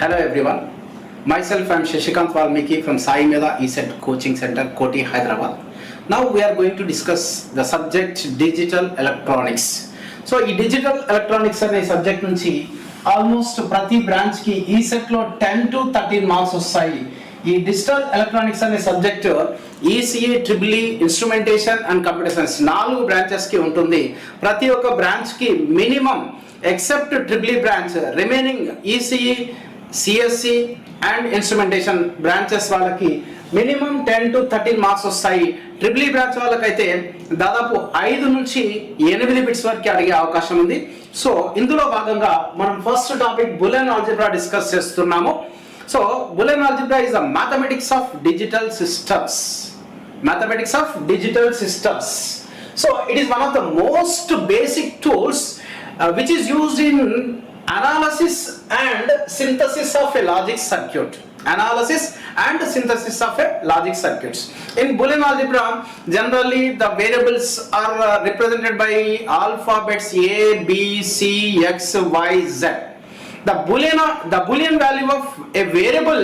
Hello everyone. Myself I am Shashikant Valmiki from Sai Meda ESET Coaching Center, Koti, Hyderabad. Now we are going to discuss the subject digital electronics. So ఈ digital electronics అనే subject నుంచి almost ప్రతి branch కి ESET లో 10 to 13 marks వస్తాయి. ఈ digital electronics అనే subject ECE triple E instrumentation and computer science 4 branches కి ఉంటుంది. ప్రతి ఒక్క బ్రాంచ్ కి minimum except triple E branch remaining ECE CSE and instrumentation branches వాళ్ళకి మినిమం 10 to 13 మార్క్స్ వస్తాయి. ట్రిపుల్ ఈ బ్రాంచ్ వాళ్ళకైతే దాదాపు 5 నుంచి 8 బిట్స్ వరకు అడిగే అవకాశం ఉంది. సో ఇందులో భాగంగా మనం first topic Boolean algebra discuss చేస్తున్నాము. So Boolean algebra is the mathematics of digital systems. Mathematics of digital systems. So it is one of the most basic tools which is used in analysis and synthesis of a logic circuit. Analysis and synthesis of a logic circuits. In Boolean algebra, generally the variables are represented by alphabets A, B, C, X, Y, Z. The boolean value of a variable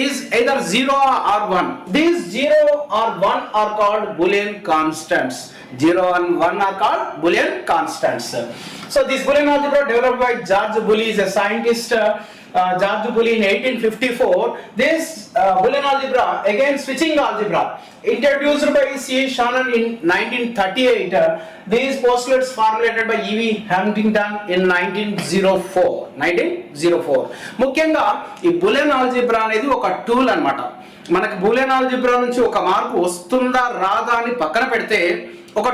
is either 0 or 1. These 0 or 1 are called boolean constants. 0 and 1 are called boolean constants. So this boolean algebra developed by George Boole is a scientist. George Boole in 1854. This boolean algebra, again switching algebra, introduced by C. Shannon in 1938. These postulates formulated by E.V. Huntington in 1904. ముఖ్యంగా ఈ Boolean algebra అనేది ఒక tool అన్నమాట. మనకి Boolean algebra నుంచి ఒక mark వస్తుందా రాదా అని పక్కన పెడితే ఒక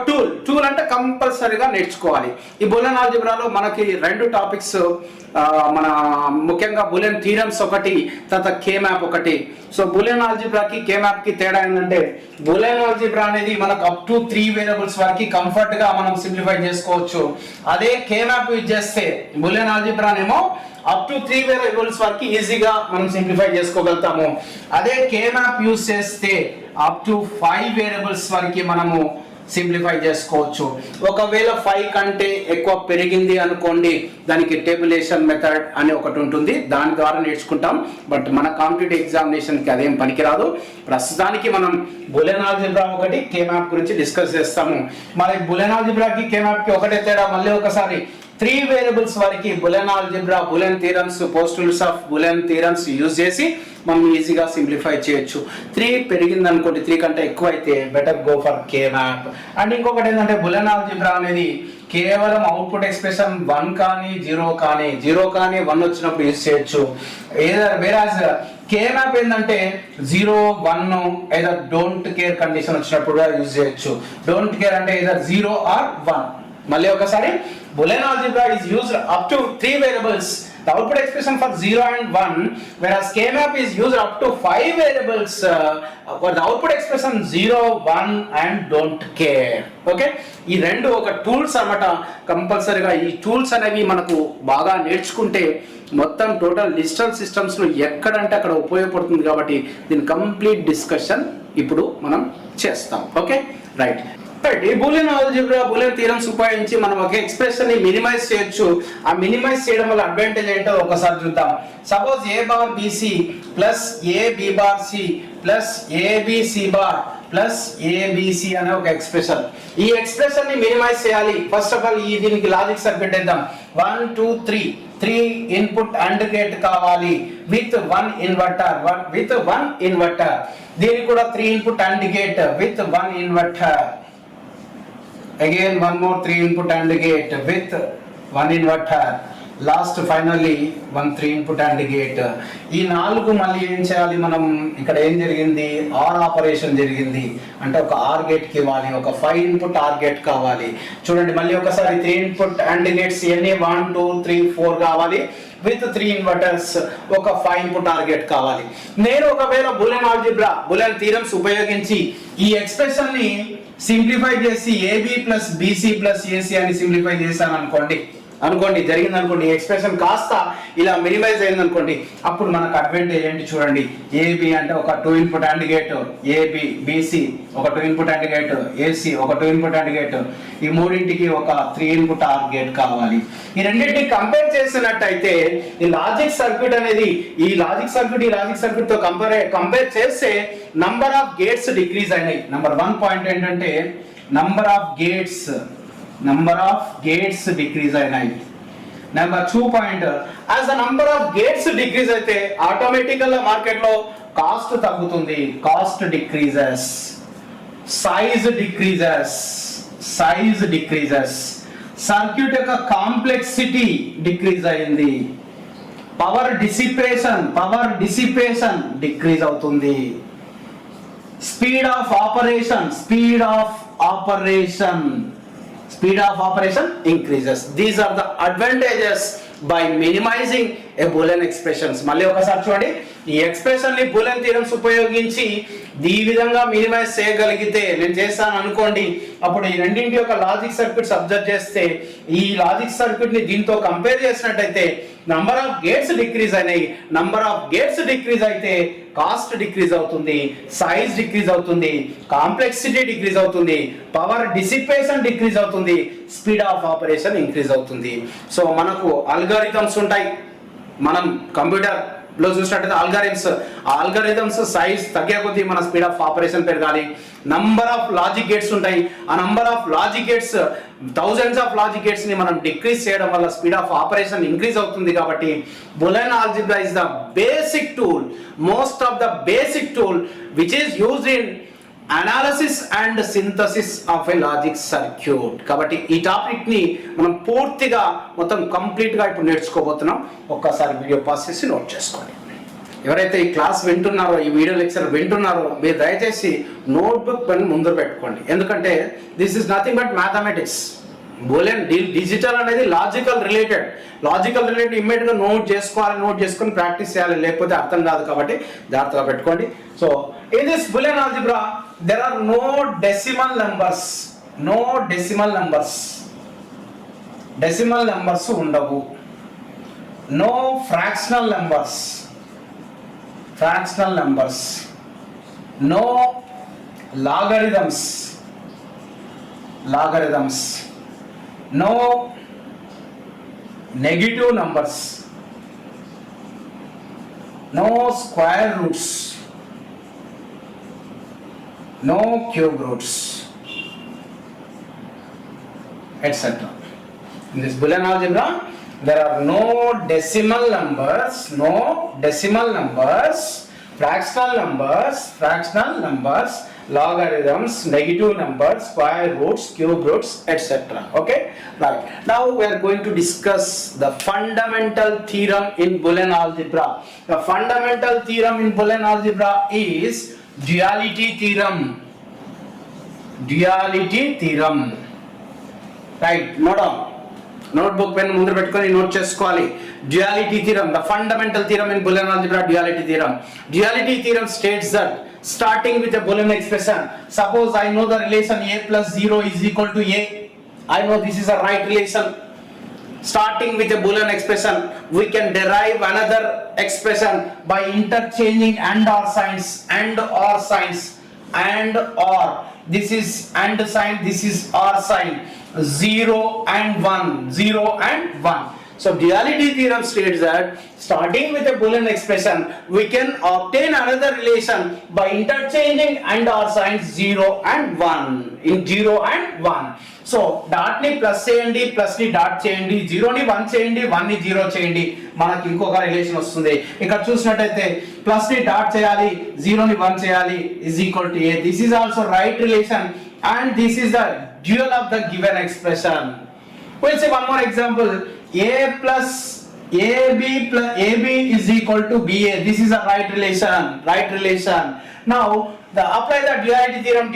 టూల్ అంటే కంపల్సరీగా నేర్చుకోవాలి. ఈ బూలియన్ ఆల్జీబ్రాలో మనకి 2 టాపిక్స్, మన ముఖ్యంగా బూలియన్ థీరమ్స్ ఒకటి, తర్వాత కే మ్యాప్ ఒకటి. సో బూలియన్ ఆల్జీబ్రాకి కే మ్యాప్ కి తేడా ఏంటంటే బూలియన్ ఆల్జీబ్రా అనేది మనకు అప్ టు 3 వేరియబుల్స్ వరకు కంఫర్ట్ గా మనం సింప్లిఫై చేసుకోవచ్చు. అదే కే మ్యాప్ యూజ్ చేస్తే బూలియన్ ఆల్జీబ్రానేమో అప్ టు 3 వేరియబుల్స్ వరకు ఈజీగా మనం సింప్లిఫై చేసుకోగలుగుతాము. అదే కే మ్యాప్ యూజ్ చేస్తే అప్ టు 5 వేరియబుల్స్ వరకు మనము సింప్లిఫై చేసుకోవచ్చు. ఒకవేళ 5 కంటే ఎక్కువ పెరిగింది అనుకోండి, దానికి టేబులేషన్ మెథడ్ అని ఒకటి ఉంటుంది, దాని ద్వారా నేర్చుకుంటాం. బట్ మన కాంపిటేటివ్ ఎగ్జామినేషన్కి అదేం పనికిరాదు. ప్రస్తుతానికి మనం బూలియన్ ఆల్జీబ్రా ఒకటి, కే మ్యాప్ గురించి డిస్కస్ చేస్తాము. మరి బూలియన్ ఆల్జీబ్రాకి కే మ్యాప్కి ఒకటే తేడా. మళ్ళీ ఒకసారి 3 వేరియబుల్స్ వరకు Boolean algebra, Boolean theorems, postulates of Boolean theorems use చేసి మనం ఈజీగా సింప్లిఫై చేయొచ్చు. 3 పెరిగింది అనుకోండి, 3 కంటే ఎక్కువ అయితే better go for K map. And ఇంకొకటి ఏంటంటే బూలియన్ ఆల్జీబ్రా అనేది కేవలం అవుట్పుట్ ఎక్స్ప్రెషన్ 1 కానీ 0 కానీ 1 వచ్చినప్పుడు యూజ్ చేయొచ్చు. వేరాజ్ కే మ్యాప్ ఏంటంటే 0, 1 ఏదో డోంట్ కేర్ కండిషన్ వచ్చినప్పుడు యూజ్ చేయొచ్చు. డోంట్ కేర్ అంటే ఏదో 0 or 1. మళ్ళీ ఒకసారి Boolean algebra is used up to 3 variables, the output expression for 0 and 1, whereas K map is used up to 5 variables for the output expression 0, 1 and don't care. Okay, ఈ రెండు ఒక tools అన్నమాట. కంపల్సరీగా ఈ టూల్స్ అనేవి మనకు బాగా నేర్చుకుంటే మొత్తం టోటల్ డిజిటల్ సిస్టమ్స్ లో ఎక్కడంటే అక్కడ ఉపయోగపడుతుంది. కాబట్టి దీని కంప్లీట్ డిస్కషన్ ఇప్పుడు మనం చేస్తాం. Okay, right. ఈ బూలియన్ ఆల్జీబ్రా, బూలియన్ థీరమ్స్ ఉపయోగించి మనం ఒక ఎక్స్ప్రెషన్ ని మినిమైజ్ చేయొచ్చు. ఆ మినిమైజ్ చేయడం వల్ల అడ్వాంటేజ్ ఏంటో ఒకసారి చూద్దాం. Suppose A bar BC plus A B bar C plus ABC bar plus ABC అనే ఒక ఎక్స్ప్రెషన్. ఈ ఎక్స్ప్రెషన్ ని మినిమైజ్ చేయాలి. ఫస్ట్ ఆఫ్ ఆల్ దీనికి లాజిక్ సర్క్యూట్ ఇద్దాం. 1 2 3 ఇన్పుట్ అండ్ గేట్ కావాలి విత్ 1 ఇన్వర్టర్. దీనికి కూడా 3 input and gate with 1 inverter. Again one more 3 input AND gate with 1 inverter. Last finally 3 input AND gate. ఈ 4 మళ్ళీ ఏం చేయాలి మనం? ఇక్కడ ఏం జరిగింది? ఆర్ ఆపరేషన్ జరిగింది. అంటే ఒక ఆర్ గేట్ కి ఇవ్వాలి, ఒక 5 ఇన్పుట్ ఆర్ గేట్ కావాలి. చూడండి మళ్ళీ ఒకసారి 3 ఇన్పుట్ AND గేట్స్ ఎన్ని? 1 2 3 4 కావాలి విత్ 3 ఇన్వర్టర్స్, ఒక 5 ఇన్పుట్ ఆర్ గేట్ కావాలి. నేను ఒకవేళ బూలియన్ ఆల్జీబ్రా, బూలియన్ థీరమ్స్ ఉపయోగించి ఈ ఎక్స్ప్రెషన్ ని సింప్లిఫై చేసి AB plus BC plus AC అని సింప్లిఫై చేశాను అనుకోండి. అనుకోండి, జరిగింది అనుకోండి, ఎక్స్ప్రెషన్ కాస్త ఇలా మినిమైజ్ అయింది అనుకోండి, అప్పుడు మనకు అడ్వాంటేజ్ ఏంటి చూడండి. ఏబి అంటే ఒక 2 input and gate, AB BC ఒక 2 ఇన్పుట్ అండ్ గేట్, ఏసి ఒక 2 ఇన్పుట్ అండ్ గేట్, ఈ మూడింటికి ఒక 3 ఇన్పుట్ ఆర్ గేట్ కావాలి. ఈ రెండింటిని కంపేర్ చేసినట్టయితే ఈ లాజిక్ సర్క్యూట్ అనేది ఈ లాజిక్ సర్క్యూట్ తో కంపేర్ చేస్తే నంబర్ ఆఫ్ గేట్స్ డిక్రీజ్ అయినాయి. నంబర్ 1 పాయింట్ ఏంటంటే నంబర్ ఆఫ్ గేట్స్ డిక్రీజ్ అయినాయి. Number 2 point, as the number of gates decrease అయితే ఆటోమేటికల్ గా మార్కెట్ లో కాస్ట్ తగ్గుతుంది, cost decreases, size decreases, circuit యొక్క కాంప్లెక్సిటీ డిక్రీజ్ అయింది, పవర్ డిసిపేషన్ డిక్రీజ్ అవుతుంది, speed of operation increases. These are the advantages by minimizing a Boolean expressions. మళ్ళీ ఒకసారి చూడండి, ఈ ఎక్స్ప్రెషన్ ని బూలియన్ థియరమ్స్ ఉపయోగించి ఈ విధంగా మినిమైజ్ చేయగలిగితే, నేను చేస్తాను అనుకోండి, అప్పుడు ఈ రెండింటి యొక్క లాజిక్ సర్క్యూట్స్ అబ్జర్వ్ చేస్తే ఈ లాజిక్ సర్క్యూట్ ని దీంతో కంపేర్ చేసినట్టయితే నంబర్ ఆఫ్ గేట్స్ డిక్రీజ్ అయినాయి. నంబర్ ఆఫ్ గేట్స్ డిక్రీజ్ అయితే కాస్ట్ డిక్రీజ్ అవుతుంది, సైజ్ డిక్రీజ్ అవుతుంది, కాంప్లెక్సిటీ డిక్రీజ్ అవుతుంది, పవర్ డిసిపేషన్ డిక్రీజ్ అవుతుంది, స్పీడ్ ఆఫ్ ఆపరేషన్ ఇంక్రీజ్ అవుతుంది. సో మనకు అల్గారిథమ్స్ ఉంటాయి. మనం కంప్యూటర్ లో చూసినట్టయితే ఆల్గారిథమ్స్ సైజ్ తగ్గే కొద్దీ మన స్పీడ్ ఆఫ్ ఆపరేషన్ పెరగాలి. నంబర్ ఆఫ్ లాజిక్ గేట్స్ ఉంటాయి. ఆ number of logic gates, thousands of logic gates ని మనం డిక్రీజ్ చేయడం వల్ల స్పీడ్ ఆఫ్ ఆపరేషన్ ఇంక్రీజ్ అవుతుంది. కాబట్టి Boolean algebra is the basic tool, most of the basic tool which is used in analysis and synthesis of a logic circuit. కాబట్టి ఈ topic ని మనం పూర్తిగా మొత్తం కంప్లీట్ గా ఇప్పుడు నేర్చుకోబోతున్నాం. ఒక్కసారి వీడియో పాస్ చేసి నోట్ చేసుకోండి. ఎవరైతే ఈ క్లాస్ వింటున్నారో, ఈ వీడియో లెక్చర్ వింటున్నారో, మీరు దయచేసి నోట్బుక్ పెన్ ముందు పెట్టుకోండి. ఎందుకంటే this is nothing but mathematics. Boolean digital అనేది లాజికల్ రిలేటెడ్ ఇమ్మీడియట్ గా నోట్ చేసుకొని ప్రాక్టీస్ చేయాలి, లేకపోతే అర్థం కాదు. కాబట్టి జాగ్రత్తగా పెట్టుకోండి. So in this Boolean algebra there are no decimal numbers ఉండవు, no fractional numbers, no logarithms, no negative numbers, no square roots, no cube roots, etc. In this Boolean algebra, there are no decimal numbers, fractional numbers, logarithms, negative numbers, square roots, cube roots, etc. Okay, right. Now we are going to discuss the fundamental theorem in Boolean algebra. The fundamental theorem in Boolean algebra is duality theorem. Right, note down. Notebook pen ముందు పెట్టుకొని note చేసుకోవాలి. Duality theorem, the fundamental theorem in Boolean algebra, duality theorem states that starting with a Boolean expression, suppose I know the relation a plus 0 is equal to a, I know this is a right relation. Starting with a Boolean expression, we can derive another expression by interchanging and or signs. This is and sign, this is or sign. 0 and 1. So duality theorem states that starting with a Boolean expression, we can obtain another relation by interchanging and or signs 0 and 1. In 0 and 1. So dot ని plus చేయండి, plus ని dot చేయండి, 0 ని 1 చేయండి, 1 ని 0 చేయండి, మనకి ఇంకొక రిలేషన్ వస్తుంది. ఇక్కడ చూసినట్టయితే ప్లస్ ని డాట్ చేయాలి, 0 ని 1 చేయాలి, is equal to a. This is also right relation and this is the dual of the given expression. We'll say one more example. A plus AB is equal to BA. This is a right relation. Now apply the duality theorem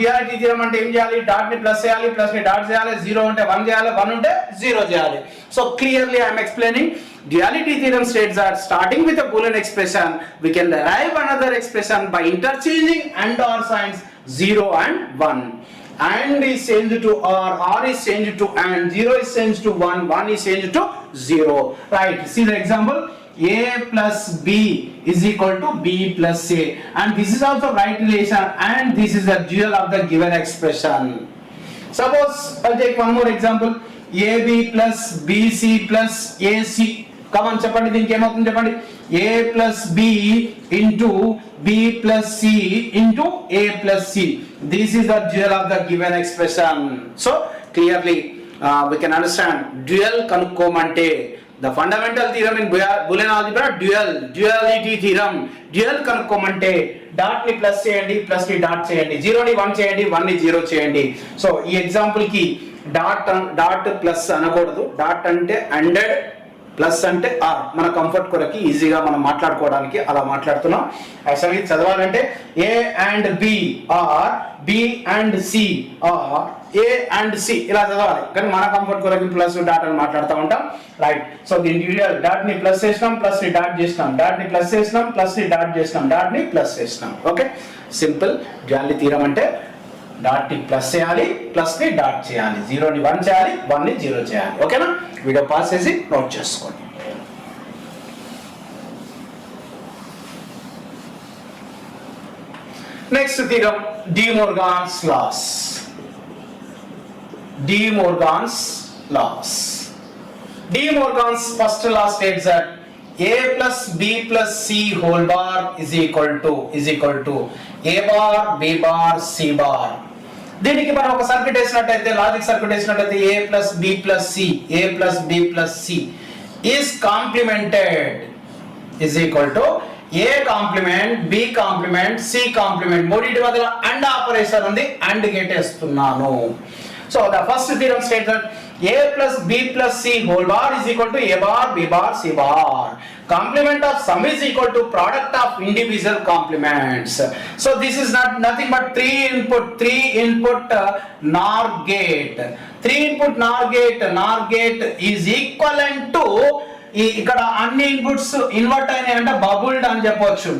అంటే ఏం చేయాలి? Dot ని plus చేయాలి, plus ని dot చేయాలి, 0 ఉంటే 1 చేయాలి, 1 ఉంటే 0 చేయాలి. So clearly I am explaining duality theorem states that starting with a Boolean expression, we can derive another expression by interchanging and or signs 0 and 1. and is changed to r is changed to and, 0 is changed to 1, 1 is changed to 0. Right, see the example, a plus b is equal to b plus a, and this is also right relation, and this is the dual of the given expression. Suppose I'll take one more example, ab plus bc plus ac. Come on, చెప్పండి దీనికి ఏమవుతుంది చెప్పండి, a plus b into b plus c into a plus c. This is the dual of the given expression. So clearly we can understand dual కనుక్కోమంటే the fundamental theorem in Boolean algebra, duality theorem. Dual కనుక్కోమంటే dot ని plus చేయండి, plus ని dot చేయండి, 0 ని 1 చేయండి, 1 ని 0 చేయండి. సో ఈ ఎగ్జాంపుల్ కి డాట్ ప్లస్ అనకూడదు, డాట్ అంటే అండెడ్, ప్లస్ అంటే ఆర్. మన కంఫర్ట్ కొరకి ఈజీగా మనం మాట్లాడుకోవడానికి అలా మాట్లాడుతున్నాం. యాక్చువల్లీ చదవాలంటే A and B OR, B and C OR, A and C ఇలా చదవాలి. కానీ మన కంఫర్ట్ కొరకి ప్లస్ డాట్ అని మాట్లాడుతూ ఉంటాం. రైట్, సో దీని డాట్ ని ప్లస్ చేసినాం, ప్లస్ ని డాట్ చేసినాం, డాట్ ని ప్లస్ చేసినాం, ప్లస్ ని డాట్ చేసినాం, డాట్ ని ప్లస్ చేసినాం. Okay, simple. డ్యూయాలిటీ థీరం అంటే డాట్ ని ప్లస్ చేయాలి, ప్లస్ ని డాట్ చేయాలి, 0 ని 1 చేయాలి, 1 ని 0 చేయాలి. ఓకేనా, వీడియో పాస్ చేసి నోట్ చేసుకోండి. Next theorem, De Morgan's laws. De Morgan's first law states that a plus b plus c whole bar is equal to a bar, b bar, c bar. దీనికి మనం ఒక సర్క్యూట్ వేసినట్టయితే, logic circuit వేసినట్టయితే a plus b plus c, a plus b plus c is complemented is equal to a complement, b complement, c complement. మూడింటి మధ్యలో and operation ఉంది, and gate వేస్తున్నాను. So the first theorem states that a plus b plus c whole bar is equal to a bar, b bar, c bar. Complement of sum is equal to product of individual complements. So this is nothing but 3 input NOR gate. 3 input NOR gate is equivalent to ఇక్కడ అన్ని inputs invert అయినాయి అంటే బబుల్డ్ అని చెప్పవచ్చు.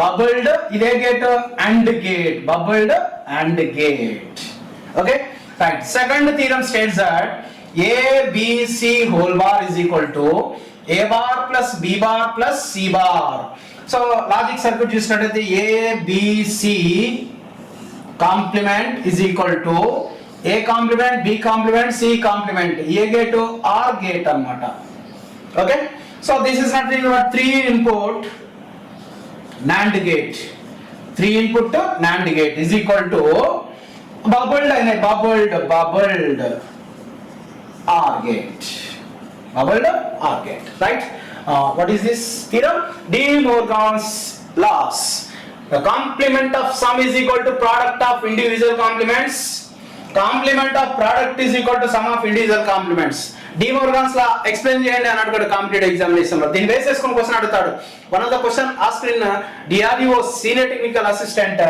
Bubbled ఇదే gate and gate, bubbled and gate. Okay, right. Second theorem states that a b c whole bar is equal to a bar plus b bar plus c bar. So logic circuit చూసినట్లయితే a b c complement is equal to a complement, b complement, c complement. a gate or gate అన్నమాట. Okay, so this is nothing but 3 input NAND gate. 3 input NAND gate is equal to bubbled or gate. Right? What is this theorem? De Morgan's laws. The complement of sum is equal to product of individual complements. Complement of product is equal to sum of individual complements. De Morgan's law explain చేయండి అని అడుగుతాడు competitive examination లో. దీన్ని base చేసుకొని question అడుగుతాడు. One of the question asked in DRDO senior technical assistant,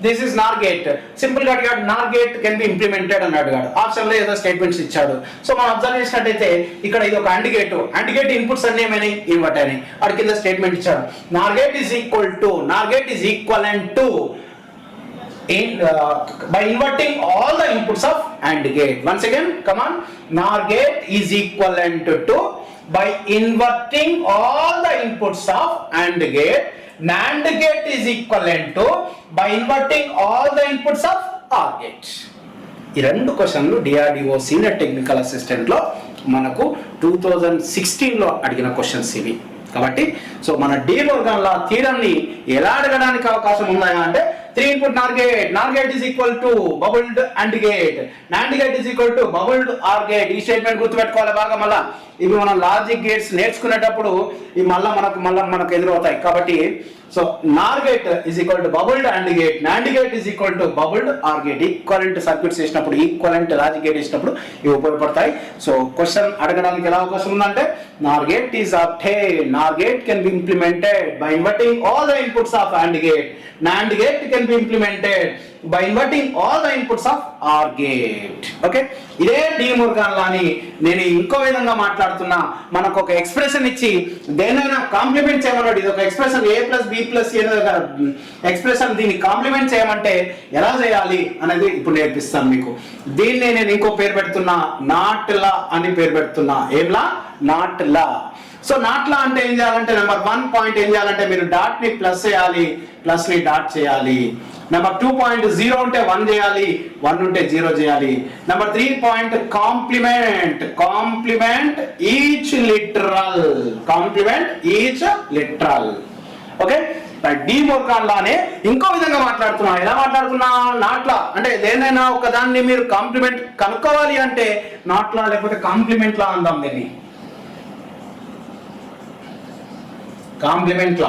this is NOR gate. Simple గా అడిగాడు NOR gate can be implemented అని అడిగాడు. ఆప్షన్ లో ఏదో స్టేట్మెంట్స్ ఇచ్చాడు. సో మనం అబ్జర్వ్ చేసినట్టయితే ఇక్కడ ఇది ఒక AND gate. AND gate inputs అన్ని ఏమైనాయి, ఇన్వర్ట్ అయినాయి. వాడి కింద స్టేట్మెంట్ ఇచ్చాడు, NOR gate is equivalent to by inverting all the inputs of AND gate. Once again, come on, NOR gate is equivalent to by inverting all the inputs of AND gate. NAND gate is equivalent to by inverting all the inputs of OR gate. ఈ రెండు క్వశ్చన్లు DRDO senior technical assistant లో మనకు 2016 లో అడిగిన questions ఇవి. కాబట్టి so మన డి మోర్గాన్ లా థీరం ని ఎలా అడగడానికి అవకాశం ఉన్నాయా అంటే 3 input NOR gate is equal to bubbled AND gate, NAND gate is equal to bubbled OR gate. ఈ స్టేట్మెంట్ గుర్తుపెట్టుకోవాలి బాగా. మళ్ళా ఇవి మనం లాజిక్ గేట్స్ నేర్చుకునేటప్పుడు ఇవి మనకు ఎదురవుతాయి. కాబట్టి so NOR gate is equal to bubbled AND gate, NAND gate is equal to bubbled OR gate. Equivalent circuits చేసినప్పుడు, ఈక్వలెంట్ లాజిక్ గేట్ చేసినప్పుడు ఇవి ఉపయోగపడతాయి. సో క్వశ్చన్ అడగడానికి ఎలా అవకాశం ఉందంటే NOR gate is obtained, NOR gate can be implemented by inverting all the inputs of AND gate. NAND gate can can be implemented by inverting all the inputs of OR gate. Okay, ఇదే D Morgan లాని నేను ఇంకో విధంగా మాట్లాడుతున్నా. మనకు ఒక expression ఇచ్చి దేనైనా complement చేయమన్నాడు. ఇది ఒక expression a plus B plus expression, దీన్ని కాంప్లిమెంట్ చేయమంటే ఎలా చేయాలి అనేది ఇప్పుడు నేర్పిస్తాను మీకు. దీన్ని నేను ఇంకో పేరు పెడుతున్నా, నాట్ లా అని పేరు పెడుతున్నా. ఏం law? Not law. So not law అంటే ఏం చేయాలంటే నెంబర్ 1 పాయింట్ ఏం చేయాలంటే మీరు డాట్ ని ప్లస్ చేయాలి, ప్లస్ ని డాట్ చేయాలి. నెంబర్ 2 పాయింట్ 0 ఉంటే 1 చేయాలి, 1 ఉంటే 0 చేయాలి. Number 3 point complement each literal, complement each literal. Okay, De Morgan లానే ఇంకో విధంగా మాట్లాడుతున్నా. ఎలా మాట్లాడుతున్నా? నాట్ లా అంటే ఏదైనా ఒక దాన్ని మీరు కాంప్లిమెంట్ కనుక్కోవాలి అంటే నాట్ లా లేకపోతే కాంప్లిమెంట్ లా అందాం దీన్ని. కాంప్లిమెంట్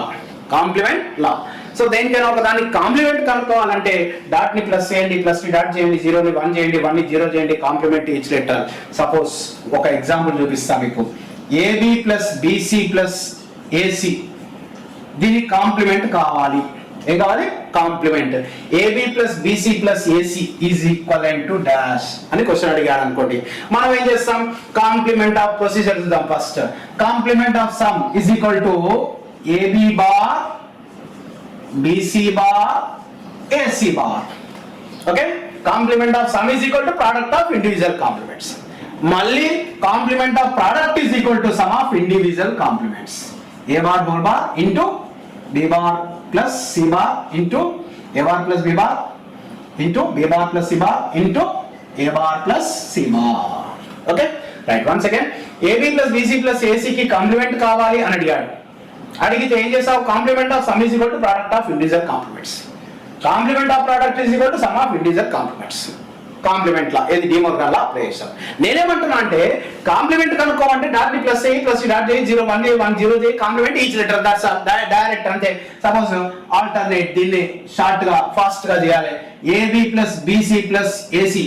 లా. సో దేనికైనా ఒక దానికి కాంప్లిమెంట్ కనుక్కోవాలంటే డాట్ ని ప్లస్ చేయండి, ప్లస్ ని డాట్ చేయండి, 0 ని 1 చేయండి, 1 ని 0 చేయండి, కాంప్లిమెంట్ ఈచ్ లెటర్. సపోజ్ ఒక ఎగ్జాంపుల్ చూపిస్తా మీకు. AB plus BC plus AC, దీని కాంప్లిమెంట్ కావాలి. ఏం కావాలి? Complement. AB plus BC plus AC is equivalent to dash అని క్వశ్చన్ అడిగాడు అనుకోండి. మనం ఏం చేస్తాం? కాంప్లిమెంట్ ఆఫ్ ప్రొసీజర్ చూద్దాం first. Complement of sum is equal to AB bar BC bar AC bar. Okay, complement of sum is equal to product of individual complements. మళ్ళీ complement of product is equal to sum of individual complements. A bar whole bar into b bar plus c bar into a bar plus b bar into b bar plus c bar into a bar plus c bar. Okay, right, once again ab plus bc plus ac కి complement కావాలి అని అడిగాడు. అడిగితే ఏం చేసావు? Complement of sum is equal to product of individual complements. Complement of product is equal to sum of individual complements. Complement law ఏది? De Morgan law apply చేశాం. నేనేమంటున్నా అంటే కాంప్లిమెంట్ కనుక్కోమంటే డాట్ ని ప్లస్ చేయి, ప్లస్ డాట్ చేయి, 0 1 1 0 చేయి, complement each letter. That's all, direct అంతే. సపోజ్ ఆల్టర్నేట్, దీన్ని షార్ట్ గా ఫాస్ట్ గా చేయాలి. AB plus BC plus AC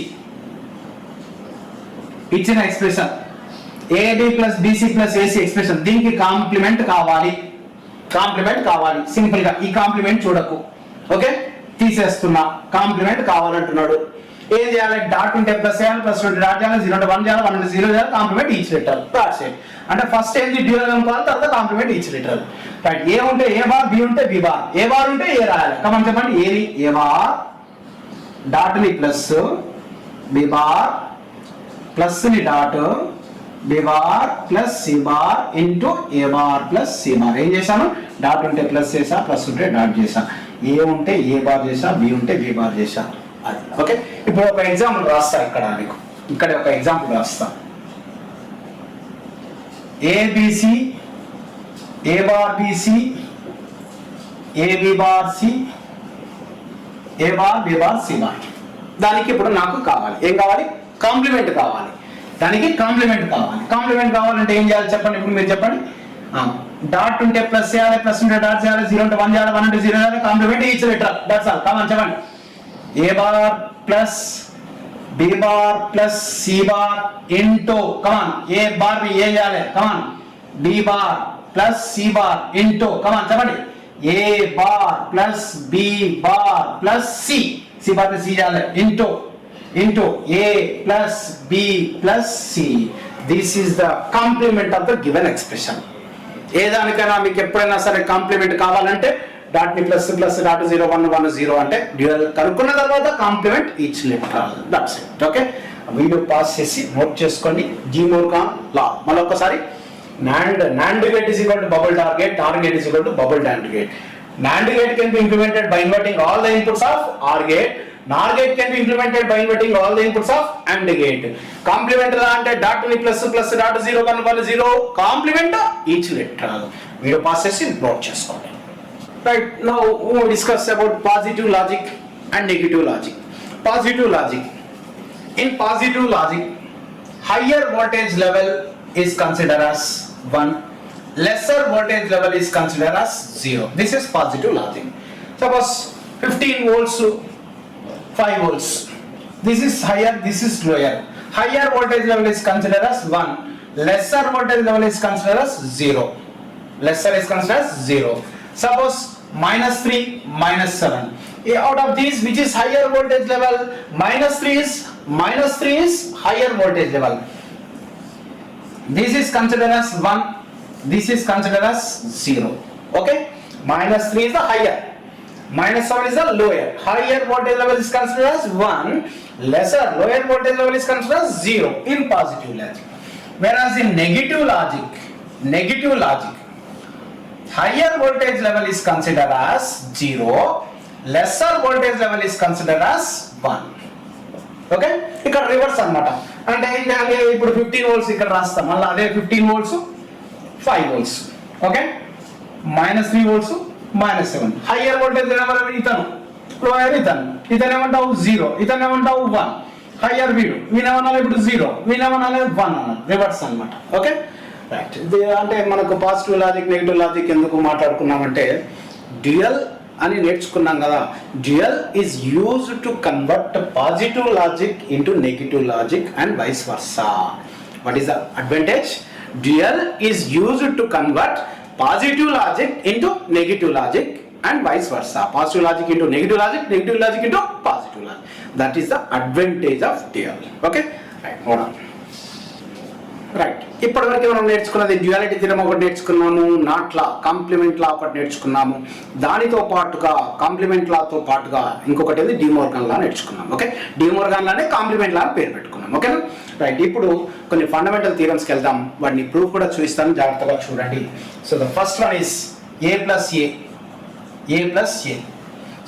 ఇచ్చిన expression, AB plus BC plus AC expression, దీనికి కాంప్లిమెంట్ కావాలి. సింపుల్ గా ఈ కాంప్లిమెంట్ చూడకు. ఓకే, తీసేస్తున్నా. కాంప్లిమెంట్ కావాలంటున్నాడు. ఏం చేయాలి? డాట్ ఉంటే ప్లస్ చేయాలి, ప్లస్ ఉంటే డాట్ చేయాలి, 0 ఉంటే 1 చేయాలి, 1 ఉంటే 0 చేయాలి, complement each letter. That's it. అంటే ఫస్ట్ ఏంది? డ్యూయల్ అనుకోవాలి, తర్వాత complement each letter. Right, A ఉంటే ఏ బార్, బి ఉంటే బి బార్, ఏ బార్ ఉంటే ఏ రాయాలి. కమన్ చెప్పండి. ఏది? ఏ బార్, డాట్ ని ప్లస్, బి బార్ ప్లస్ ని dot, B bar plus C bar into A bar plus C bar. ఏం చేశాను? డాట్ ఉంటే ప్లస్ చేసా, ప్లస్ ఉంటే డాట్ చేసా, ఏ ఉంటే ఏ బార్ చేసా, బి ఉంటే బి బార్ చేసా. ఓకే, ఇప్పుడు ఒక ఎగ్జాంపుల్ రాస్తా. మీకు ఇక్కడ ఒక ఎగ్జాంపుల్ రాస్తా. ABC, A bar BC, AB bar C, A bar B bar C bar. దానికి ఇప్పుడు నాకు కావాలి, ఏం కావాలి? కాంప్లిమెంట్ కావాలి. దానికి కాంప్లిమెంట్ కావాలంటే ఏం చేయాలి చెప్పండి? ఇప్పుడు మీరు చెప్పండి. డాట్ ఉంటే ప్లస్ చేయాలి, ప్లస్ ఉంటే డాట్ చేయాలి, 0 ఉంటే 1 చేయాలి, 1 ఉంటే 0 చేయాలి, complement each letter. That's all. Come on చెప్పండి. A bar plus B bar plus C bar into, come on, A bar ని ఏ చేయాలి, come on, B bar plus C bar into, come on చెప్పండి, A bar plus B bar plus C bar plus C చేయాలి, into A plus B plus C. This is the complement of the given expression. ఏ దానికైనా మీకు ఎప్పుడైనా సరే complement కావాలంటే dot ని plus plus dot 0 1 1 0 అంటే డ్యూయల్ కనుక్కున్న తర్వాత complement each letter. That's it. Okay, video pass చేసి నోట్ చేసుకోండి. డి మోర్గాన్ లా మళ్ళొకసారి. NAND gate is equal to bubble NOR gate, NOR gate is equal to bubble NAND gate. NAND gate can be implemented by inverting all the inputs of OR gate. NOR gate can be implemented by inverting all the inputs of AND gate. Complement la ante dot ni plus dot 0 1 1 0 complement each letter. Video pass chesi note cheskondi. Right, now we will discuss about positive logic and negative logic. Positive logic. In positive logic, higher voltage level is considered as 1, lesser voltage level is considered as 0. This is positive logic. Suppose 15 volts to 5 volts. This is higher, this is lower. Higher voltage level is considered as 1, lesser voltage level is considered as 0. Lesser is considered as 0. Suppose -3, -7. Out of these, which is higher voltage level? -3 is higher voltage level. This is considered as 1. This is considered as 0. Okay? -3 is the higher. -7 is the lower. Higher voltage level is considered as 1. Lower voltage level is considered as 0 in positive logic. Whereas in negative logic, higher voltage level is considered as 0. Lesser voltage level is considered as 1. Okay, ఇక్కడ reverse అన్నమాట. అంటే ఏం చేయాలి, ఇప్పుడు 15 volts ఇక్కడ రాస్తాం, మళ్ళీ అదే 15 volts 5 volts. Okay, -3 volts -7. Higher voltage level ఇతను, లోయర్ ఇతను ఏమంటావు 0, ఇతను ఏమంటావు 1. హయ్యర్ వీనేమనాలి ఇప్పుడు 0, వీనేమనాలి 1 అన్నాడు. రివర్స్ అన్నమాట. Okay right. అంటే మనకు పాజిటివ్ లాజిక్ నెగిటివ్ లాజిక్ ఎందుకు మాట్లాడుకున్నామంటే, డ్యూయల్ అని నేర్చుకున్నాం కదా. Dual is used to convert positive logic into negative logic and vice versa. What is the advantage? Dual is used to convert positive logic into negative logic and vice versa. Positive logic into negative logic into positive logic. That is the advantage of dual. Okay, right, hold on. Right, ఇప్పటివరకు మనం నేర్చుకున్నది duality theorem ఒకటి నేర్చుకున్నాము, not law, complement లా ఒకటి నేర్చుకున్నాము. దానితో పాటుగా complement లాతో పాటుగా ఇంకొకటి ఏది డిమోర్గన్ లా నేర్చుకున్నాం. ఓకే, డిమోర్గన్ లానే కాంప్లిమెంట్ లా అని పేరు పెట్టుకున్నాం. ఓకేనా రైట్. ఇప్పుడు కొన్ని ఫండమెంటల్ థియరమ్స్కి వెళ్దాం, వాటిని ప్రూఫ్ కూడా చూపిస్తాను, జాగ్రత్తగా చూడండి. So the first one is a plus A.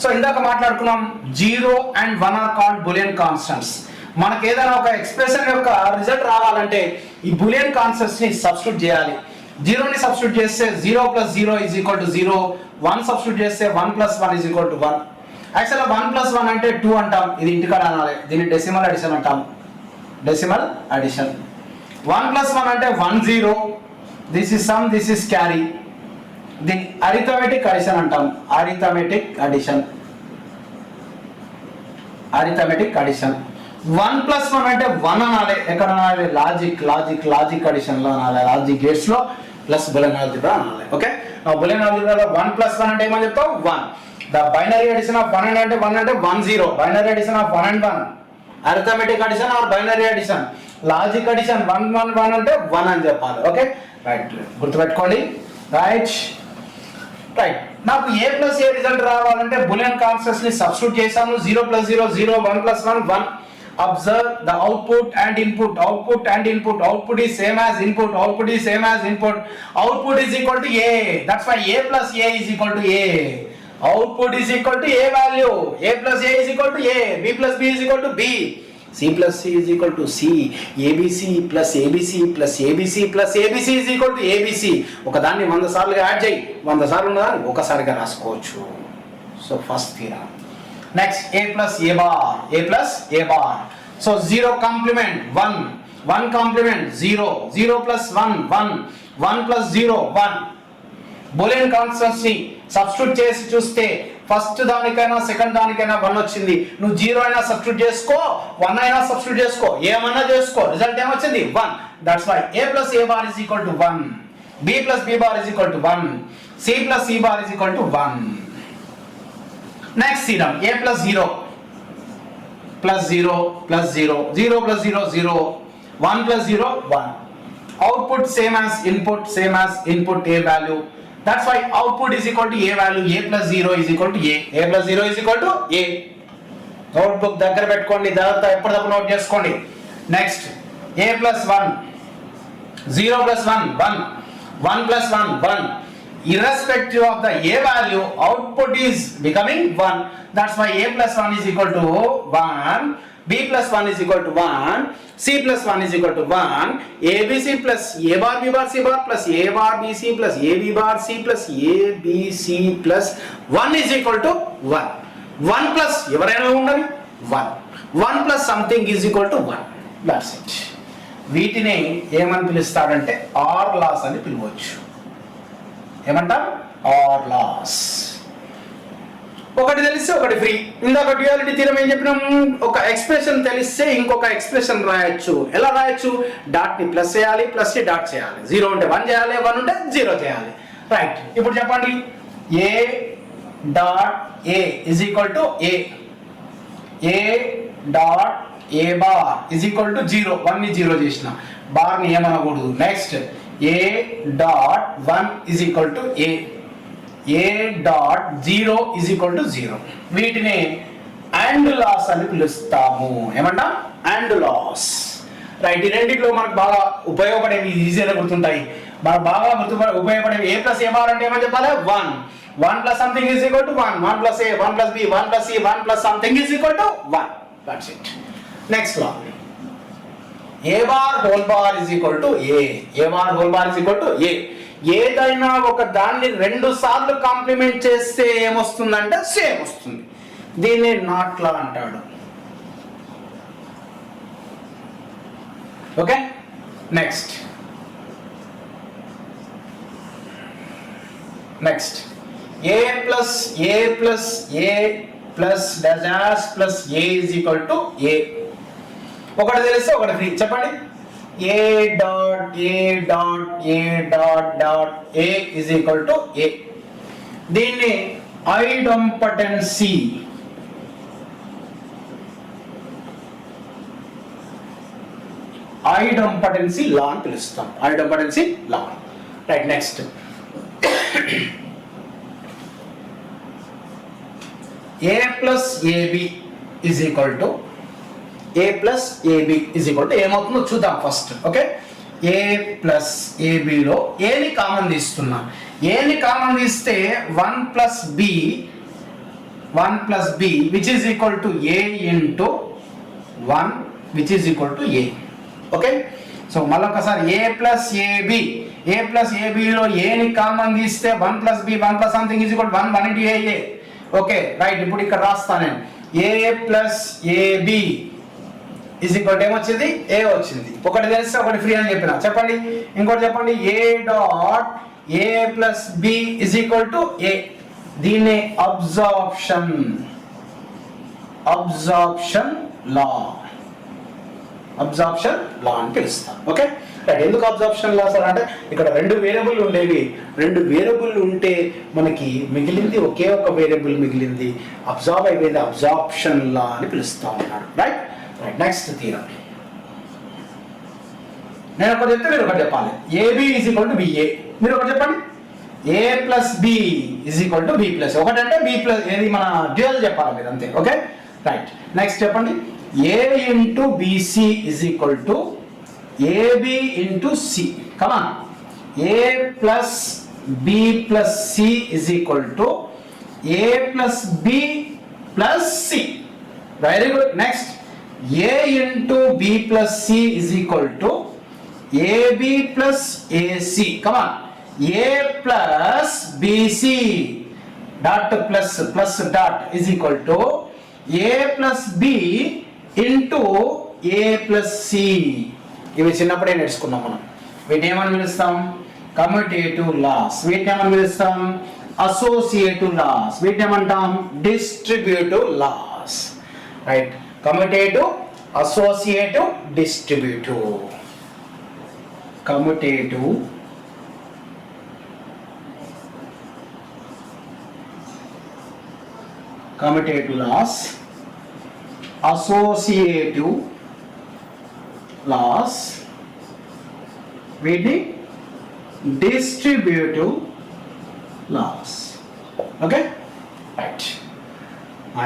So ఇందాక మాట్లాడుకున్నాం 0 and 1 are called Boolean constants. మనకి ఏదైనా ఒక ఎక్స్ప్రెషన్ యొక్క రిజల్ట్ రావాలంటే ఈ బూలియన్ కాన్స్టెంట్స్ ని సబ్స్టిట్యూట్ చేయాలి. 0 ని సబ్స్టిట్యూట్ చేస్తే 0 + 0 = 0. 1 సబ్స్టిట్యూట్ చేస్తే 1 + 1 = 1. యాక్చువల్గా 1 + 1 అంటే 2 అంటాం, ఇది ఇంటికాడ అనాలి. దీన్ని డెసిమల్ అడిషన్ అంటాం, డెసిమల్ అడిషన్. 1 + 1 అంటే 1 0. This is some, this is carry. దీన్ని అరిథమెటిక్ అడిషన్ అంటాం, అరిథమెటిక్ అడిషన్. 1 + 1 అంటే 1 అనాలి. ఎక్కడ అనాలి? లాజిక్ అడిషన్ లో అనాలి, లాజిక్ గేట్స్ లో, ప్లస్ బూలియన్ ఆల్జీబ్రా అనాలి. ఓకే, బూలియన్ ఆల్జీబ్రాలో 1 + 1 అంటే ఏమని చెప్తావు? 1. ద బైనరీ అడిషన్ ఆఫ్ 1 అంటే 1 అంటే 1 0. Binary addition of 1 and 1. Arithmetic addition OR binary addition. Logic addition 1 1 1 అంటే 1 అని చెప్పాలి. ఓకే రైట్, గుర్తుపెట్టుకోండి. రైట్. నాకు a + a రిజల్ట్ రావాలంటే బూలియన్ కాన్స్టెంట్స్ ని సబ్స్టిట్యూట్ చేశాను. 0 + 0 0, 1 + 1 1. Observe the output and input. Output is same as input. Output is equal to a. That's why a + a is equal to a. Output is equal to a value. A + a is equal to a. B + b is equal to b. C + c is equal to c. ABC + abc + abc + abc is equal to abc. ఒకదాన్ని 100 సార్లుగా add చేయి, 100 సార్లు ఉన్నదాన్ని ఒకసారిగా రాసుకోవచ్చు. So first theorem. Next, a + a bar. So 0 complement 1, 1 complement 0, 0 + 1 1, 1 + 0 1. Boolean constants ని substitute చేసి చూస్తే first దానికైనా సెకండ్ దానికైనా 1 వచ్చింది. నువ్వు 0 అయినా సబ్స్టిట్యూట్ చేసుకో, 1 అయినా సబ్స్టిట్యూట్ చేసుకో, ఏమన్నా చేసుకో, రిజల్ట్ ఏమొచ్చింది? 1. That's why a + a bar is equal to 1, b + b bar is equal to 1, c + c bar is equal to 1. Next theorem, a + 0 + 0 + 0, 0 + 0 0, 1 + 0 1. Output same as input a value. That's why output is equal to a value. A + 0 is equal to a. A + 0 is equal to a. Notebook దగ్గర పెట్టుకోండి, జాగ్రత్త ఎప్పటికప్పుడు note చేసుకోండి. Next a + 1, 0 + 1 1, 1 + 1 1. Irrespective of the a value, output is becoming 1. That's why a + 1 is equal to 1, b + 1 is equal to 1, c + 1 is equal to 1, abc + a bar b bar c bar plus a bar bc plus ab bar c plus abc plus 1 is equal to 1. 1 plus ఎవరైనా ఉండాలి 1. 1 plus something is equal to 1. That's it. వీటిని ఏమని పిలుస్తాడంటే are loss అని పిలవచ్చు. ఏమంటాం? OR laws. ఒకటి తెలిస్తే ఒకటి ఫ్రీ. ఇందాక డ్యూయాలిటీ థియరం ఏం చెప్పినాం? ఒక ఎక్స్ప్రెషన్ తెలిస్తే ఇంకొక ఎక్స్ప్రెషన్ రాయొచ్చు. ఎలా రాయొచ్చు? డాట్ ని ప్లస్ చేయాలి, ప్లస్ ని డాట్ చేయాలి. 0 ఉంటే 1 చేయాలి, 1 ఉంటే 0 చేయాలి. రైట్. ఇప్పుడు చెప్పండి, a dot A is equal to A dot A bar is equal to 0 1 ని 0 చేసిన బార్ ని ఏమనకూడదు. Next A dot 1 is equal to A dot 0 is equal to 0. వీటిని అండ్ లాస్ అని పిలుస్తాము. ఏమంటా? And laws. రైట్. ఈ రెండిట్లో మనకు బాగా ఉపయోగపడేవి, ఈజీగా గుర్తుంటాయి. మనకు బాగా ఉపయోగపడేవి ఏ ప్లస్ ఏ బార్ అంటే ఏమని చెప్పాలి? 1 plus something is equal to 1 plus a 1 plus b 1 plus c 1 plus something is equal to 1. That's it. Next law. A bar whole bar is equal to a bar whole bar is equal to a. ఏదైనా ఒక దాన్ని రెండు సార్లు complement చేస్తే ఏమొస్తుందంటే same వస్తుంది. దీన్ని not లా అంటాడు. Okay. Next a plus a plus a plus dash plus a is equal to a. ఒకటి తెలిస్తే ఒకటి ఫ్రీ. చెప్పండి. a dot a dot a dot dot a is equal to a. దీన్ని ఐడెంపటెన్సీ లా అని పిలుస్తాం. Idempotency law. Right. Next a plus ab is equal to ఏమవుతుందో చూద్దాం first. Okay. a plus ab లో a ని కామన్ తీస్తున్నా. a ని common తీస్తే 1 plus b which is equal to a into 1 which is equal to a. Okay. So మళ్ళీ ఒకసారి a plus ab లో a ని కామన్ తీస్తే 1 plus b 1 plus something is equal to 1 into a. Okay. Right. ఇప్పుడు ఇక్కడ రాస్తాను నేను. a plus ab is equal to ఏమొచ్చింది? a వచ్చింది. ఒకటి తెలిస్తే ఒకటి ఫ్రీ అని చెప్పిన. చెప్పండి. ఇంకోటి చెప్పండి. a dot a plus b is equal to a. దీన్ని అబ్జార్ప్షన్ లా అని పిలుస్తాం. ఓకే. రైట్. ఎందుకు అబ్జార్ప్షన్ లా సార్ అంటే ఇక్కడ రెండు వేరియబుల్ ఉండేవి. రెండు వేరియబుల్ ఉంటే మనకి మిగిలింది ఒకే ఒక వేరియబుల్ మిగిలింది, అబ్జార్బ్ అయిపోయింది. అబ్జార్ప్షన్ లా అని పిలుస్తా ఉన్నాడు. రైట్. రైట్. Next theorem. నేను ఒకటి చెప్తే మీరు ఒకటి చెప్పాలి. AB is equal to BA. మీరు ఒకటి చెప్పండి. A plus B is equal to B plus. ఒకటంటే బి ప్లస్ ఏది మన డ్యూయల్ చెప్పాలి మీరు అంతే. ఓకే. రైట్. నెక్స్ట్ చెప్పండి. A into BC is equal to AB into C. Come on. A plus B plus C is equal to A plus B plus C. Very good. Next a into b plus c is equal to ab plus ac. Come on. a plus bc dot plus dot is equal to a plus b into a plus c. ఇవి చిన్నప్పుడే నేర్చుకున్నాం మనం. వీటిని ఏమని పిలుస్తాం? Commutative laws. వీటిని ఏమని పిలుస్తాం? Associative laws. వీటిని ఏమంటాం? Distributive laws. Right. Commutative, associative, distributive. Commutative laws, associative laws, వీటిని డిస్ట్రిబ్యూటివ్ లాస్. ఓకే. రైట్.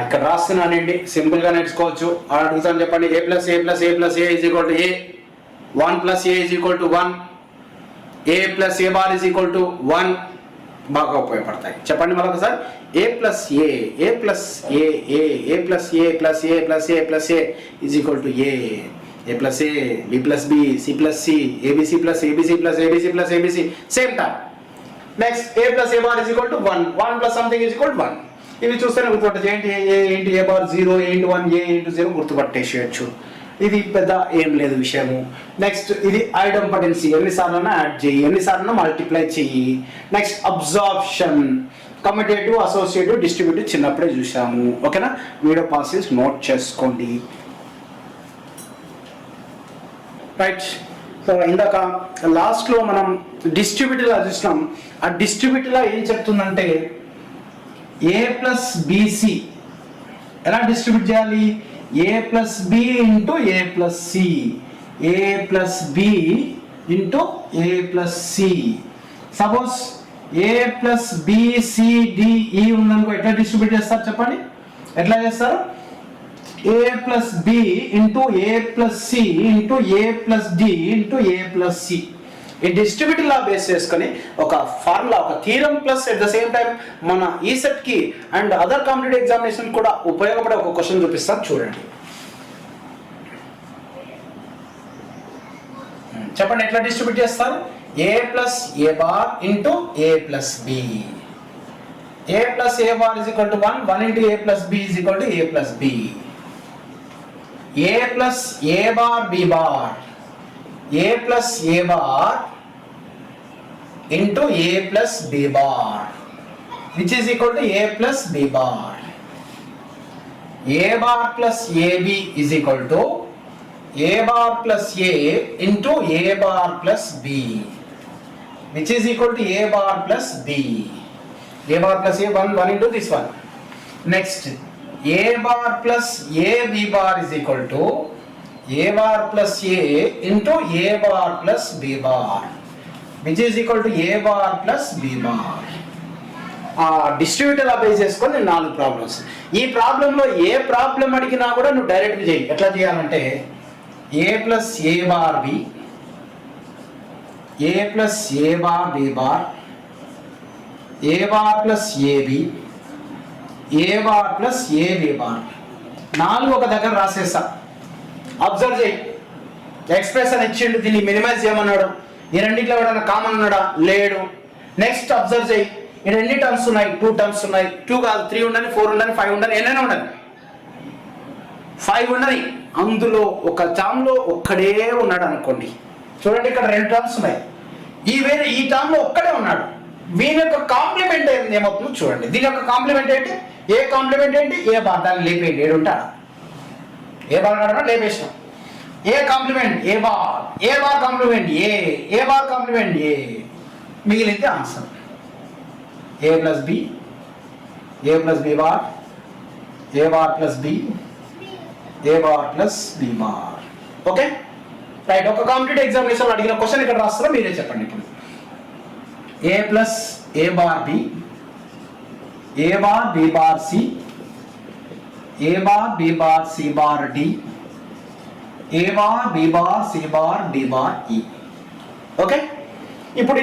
ఇక్కడ రాస్తున్నానండి. సింపుల్ గా నేర్చుకోవచ్చు. అడుగుతాను చెప్పండి. a plus a plus a plus a is equal to a. 1 plus a is equal to 1. a plus a bar is equal to 1. బాగా ఉపయోగపడతాయి. చెప్పండి మళ్ళీ ఒకసారి. a plus a plus a plus a plus a plus a plus a is equal to a plus a, b plus b, c plus c, abc plus abc plus abc plus abc. Same time. Next, a plus a bar is equal to 1. 1 plus something is equal to 1. ఇవి చూస్తేనే గుర్తుపట్టచ్చు. ఏంటి A bar 0, A into 1, A into 0 గుర్తుపట్టేసేయచ్చు. ఇది పెద్ద ఏం లేదు విషయము. Next ఇది ఐడెంపటెన్సీ. ఎన్నిసార్లు యాడ్ చెయ్యి, ఎన్నిసార్లు మల్టిప్లై చెయ్యి. Next absorption. Commutative, associative, distributive చిన్నప్పుడే చూసాము. ఓకేనా. వీడియో పాసెస్ నోట్ చేసుకోండి. రైట్. సో ఇందాక లాస్ట్లో మనం డిస్ట్రిబ్యూటివ్లా చూసినాం. ఆ డిస్ట్రిబ్యూటివ్లా ఏం చెప్తుందంటే ఏ ప్లస్ బిసి ఎలా డిస్ట్రిబ్యూట్ చేయాలి? ఏ plus B into A plus C, A plus B into A plus C. Suppose A plus B C D E ఉందనుకో, ఎట్లా డిస్ట్రిబ్యూట్ చేస్తారు చెప్పండి? ఎట్లా చేస్తారు? A plus B into A plus C into A plus D into A plus C. ఈ distributive లా base చేసుకొని ఒక formula, ఒక theorem plus at the same time మన ఈసెట్ కి అండ్ అదర్ కాంపిటేటివ్ ఎగ్జామినేషన్ కూడా ఉపయోగపడే ఒక క్వశ్చన్ చూపిస్తాను చూడండి. చెప్పండి ఎట్లా డిస్ట్రిబ్యూట్ చేస్తారు? A plus A bar into A plus B. A plus A bar is equal to 1, 1 into A plus B is equal to A plus B. A plus A bar B bar, A plus A bar into A plus B bar which is equal to A plus B bar. A bar plus A B is equal to A bar plus A into A bar plus B which is equal to a bar plus b. A bar plus a, 1 into this one. Next, a bar plus a b bar is equal to a bar plus a into a bar plus b bar which is equal to a bar plus b bar. Distributor base చేసుకొని 4 problems. ఈ ప్రాబ్లంలో ఏ problem అడిగినా కూడా నువ్వు డైరెక్ట్గా చేయి. ఎట్లా చేయాలంటే ఏ plus A bar B, A plus A bar B bar, A bar plus AB, A bar plus AB bar. 4 ఒక దగ్గర రాసేస్తా. అబ్జర్వ్ చేయి. ఎక్స్ప్రెషన్ ఇచ్చిండు, దీన్ని మినిమైజ్ చేయమన్నాడు. ఈ రెండింటిలో ఎవడన్నా కామన్ ఉన్నాడా? లేడు. నెక్స్ట్ అబ్జర్వ్ చేయి. ఈ ఎన్ని టర్మ్స్ ఉన్నాయి? 2 టర్మ్స్ ఉన్నాయి. 2 కాదు, 3 ఉండని, 4 ఉండని, 5 ఉండని, ఎన్నైనా ఉండని. 5 ఉండని. అందులో ఒక టర్మ్ లో ఒక్కడే ఉన్నాడు అనుకోండి. చూడండి ఇక్కడ 2 టర్మ్స్ ఉన్నాయి. ఈ టర్మ్ లో ఒక్కడే ఉన్నాడు. వీని యొక్క కాంప్లిమెంట్ ఏమవుతుందో చూడండి. దీని యొక్క కాంప్లిమెంట్ ఏంటి? ఏ కాంప్లిమెంట్ ఏంటి? A bar. దాన్ని లేపేయండి. ఏడు ఉంటాడు. ఏ బార్ కాడా లేపేసినాం. A complement? A bar. A bar complement A. A bar complement A. మిగిలింది answer. A plus B, A plus B bar, A bar plus B, A bar plus B bar. Okay right. ఒక competitive examination అడిగిన question ఇక్కడ రాస్తారో మీరే చెప్పండి. ఇప్పుడు A plus A bar B, A bar B bar C, A bar B bar C bar D, A bar B bar C bar D bar E. Okay ఇప్పుడు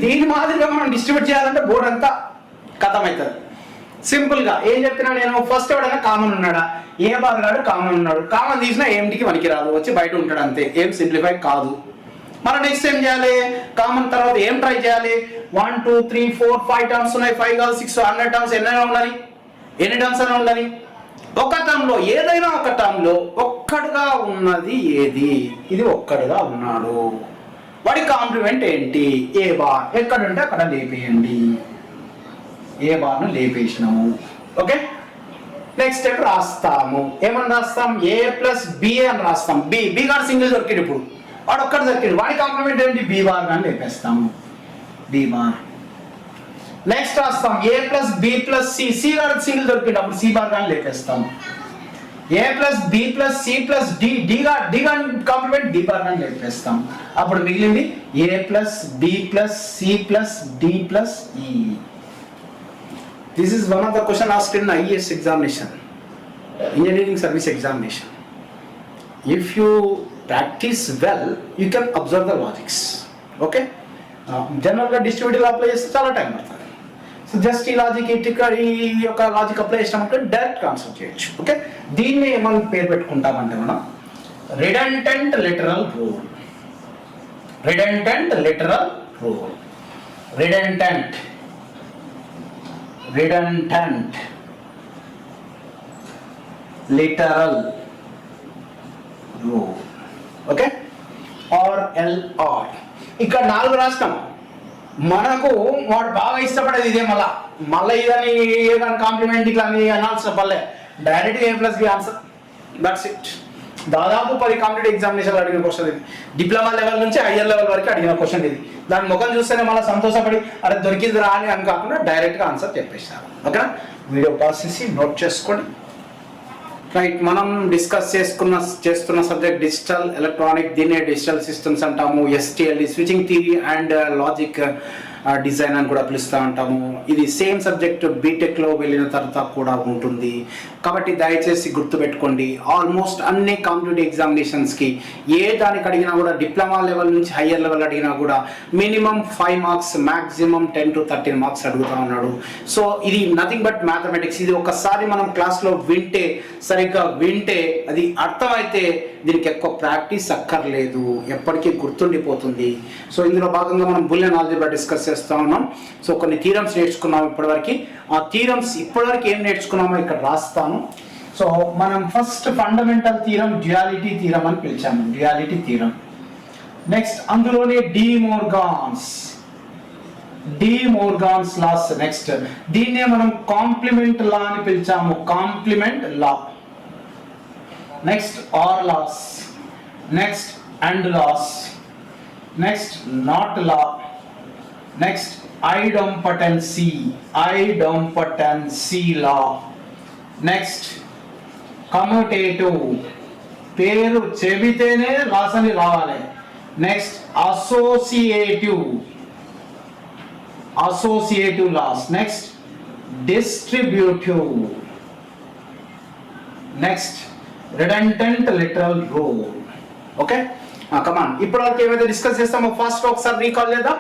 దీని మాదిరిగా మనం డిస్ట్రిబ్యూట్ చేయాలంటే బోర్డు అంతా ఖతమవుతుంది. సింపుల్ గా ఏం చెప్పినా నేను, ఫస్ట్ ఎవడైనా కామన్ ఉన్నాడా? ఏ బార్ గాడు కామన్ ఉన్నాడు. కామన్ తీసినా ఏమిటికి మనకి రాదు, వచ్చి బయట ఉంటాడు అంతే. ఏం సింప్లిఫై కాదు. మనం నెక్స్ట్ ఏం చేయాలి? కామన్ తర్వాత ఏం ట్రై చేయాలి? 1 2 3 4 5 టర్మ్స్ ఉన్నాయి. 5 కాదు 6 100 టర్మ్స్ ఎన్నైనా ఉండాలి. ఎన్ని టర్మ్స్ అయినా ఉండాలి. ఒక టర్మ్ లో ఏదైనా ఒక టర్మ్ లో ఒక్కడుగా ఉన్నది ఏది? ఇది ఒక్కడుగా ఉన్నాడు. వాడి కాంప్లిమెంట్ ఏంటి? A bar. ఎక్కడుంటే అక్కడ లేపేయండి. ఏ బార్ ను లేపేసినాము. ఓకే నెక్స్ట్ స్టెప్ రాస్తాము. ఏమని రాస్తాం? ఏ ప్లస్ బి అని రాస్తాం. బి గారు సింగిల్ దొరికింది. ఇప్పుడు వాడు ఒక్కడు దొరికింది. వాడి కాంప్లిమెంట్ ఏంటి? బి బార్ అని లేపేస్తాము. B bar. నెక్స్ట్ రాస్తాం A plus B plus C. C గారు సింగిల్ దొరికింది. అప్పుడు సి బార్ అని లేపేస్తాము. A plus B plus C plus D complement D bar అని లేపేస్తాం. అప్పుడు మిగిలింది A plus B plus C plus D plus E. This is one of the question asked in IES examination, engineering service examination. If you practice well, you can observe the logics. Okay? General గా distributive apply చేస్తే చాలా time పడుతుంది. So just ఈ logic ఈ యొక్క logic apply చేసినామంటే direct answer చేయొచ్చు. Okay దీన్ని మనం పేరు పెట్టుకుంటామంటే మనం redundant literal rule. Redundant literal rule. Redundant literal rule. Okay OR LR. ఇక్కడ 4 రాస్తాం. మనకు వాడు బాగా ఇష్టపడేది ఇదే. మళ్ళీ ఇదని ఏదని కాంప్లిమెంట్ ఇట్లా అని అనాల్సిన పల్లె. డైరెక్ట్గా A plus B answer. That's it. దాదాపు 10 కాంపిటేటివ్ ఎగ్జామినేషన్లు అడిగిన క్వశ్చన్ ఇది. డిప్లొమా లెవెల్ నుంచి హయ్యర్ లెవెల్ వరకు అడిగిన క్వశ్చన్ ఇది. దాని ముఖం చూస్తేనే మళ్ళీ సంతోషపడి అరే దొరికింది రా అని కాకుండా డైరెక్ట్గా ఆన్సర్ చెప్పేశారు. ఓకేనా, వీడియో పాస్ చేసి నోట్ చేసుకోండి. రైట్, మనం డిస్కస్ చేస్తున్న సబ్జెక్ట్ డిజిటల్ ఎలక్ట్రానిక్, దీన్నే డిజిటల్ సిస్టమ్స్ అంటాము. STL switching theory and logic design అని కూడా పిలుస్తూ ఉంటాము. ఇది సేమ్ సబ్జెక్ట్ బీటెక్లో వెళ్ళిన తర్వాత కూడా ఉంటుంది. కాబట్టి దయచేసి గుర్తుపెట్టుకోండి, ఆల్మోస్ట్ అన్ని కాంపిటేటివ్ ఎగ్జామినేషన్స్కి ఏ దానికి అడిగినా కూడా డిప్లొమా లెవెల్ నుంచి హయ్యర్ లెవెల్ అడిగినా కూడా minimum 5 marks, maximum 10 to 13 marks అడుగుతూ ఉన్నాడు. సో ఇది నథింగ్ బట్ మ్యాథమెటిక్స్. ఇది ఒకసారి మనం క్లాస్లో వింటే, సరిగ్గా వింటే, అది అర్థమైతే దీనికి ఎక్కువ ప్రాక్టీస్ అక్కర్లేదు, ఎప్పటికీ గుర్తుండిపోతుంది. సో ఇందులో భాగంగా మనం బూలియన్ ఆల్జీబ్రా డిస్కస్ చేస్తూ ఉన్నాం. సో కొన్ని థీరమ్స్ నేర్చుకున్నాం ఇప్పటివరకు. ఆ థీరమ్స్ ఇప్పటివరకు ఏం నేర్చుకున్నామో ఇక్కడ రాస్తాను. సో మనం first fundamental theorem duality theorem అని పిలిచాము, డ్యుయాలిటీ థీరం. నెక్స్ట్ అందులోనే డి మోర్గాన్స్ లాస్. నెక్స్ట్ దీన్నే మనం కాంప్లిమెంట్ లా అని పిలిచాము, complement law. Next or laws, next and laws, next not law, next idempotency law. Next commutative, పేరు చెబితేనే రాసని రావాలి. Next associative laws. Next distributive. Next redundant literal rule. Okay, come on. ఇప్పటివరకు ఏమైతే డిస్కస్ చేస్తామో ఫస్ట్ ఒకసారి రీకాల్ చేద్దాం.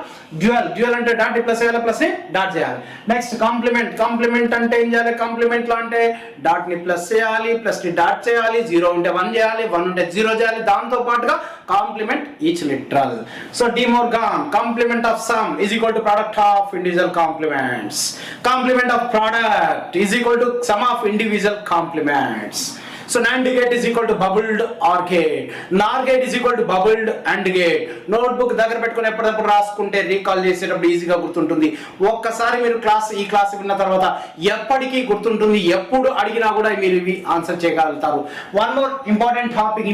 డ్యూయల్ అంటే డాట్ ప్లస్ చేయాలి, ప్లస్ ని డాట్ చేయాలి. నెక్స్ట్ కాంప్లిమెంట్ అంటే ఏం చేయాలి? కాంప్లిమెంట్ లో అంటే డాట్ ని ప్లస్ చేయాలి, ప్లస్ ని డాట్ చేయాలి, 0 ఉంటే 1 చేయాలి, 1 ఉంటే 0 చేయాలి. దాంతో పాటుగా complement each literal. So De Morgan, complement of sum is equal to product of individual complements. Complement of product is equal to sum of individual complements. So NAND gate is equal to bubbled OR gate. NOR gate is equal to bubbled AND gate. Notebook దగ్గర పెట్టుకుని ఎప్పటికప్పుడు రాసుకుంటే recall చేసేటప్పుడు ఈజీగా గుర్తుంటుంది. ఒక్కసారి మీరు ఈ క్లాస్ విన్న తర్వాత ఎప్పటికీ గుర్తుంటుంది. ఎప్పుడు అడిగినా కూడా మీరు ఇవి ఆన్సర్ చేయగలుగుతారు. One more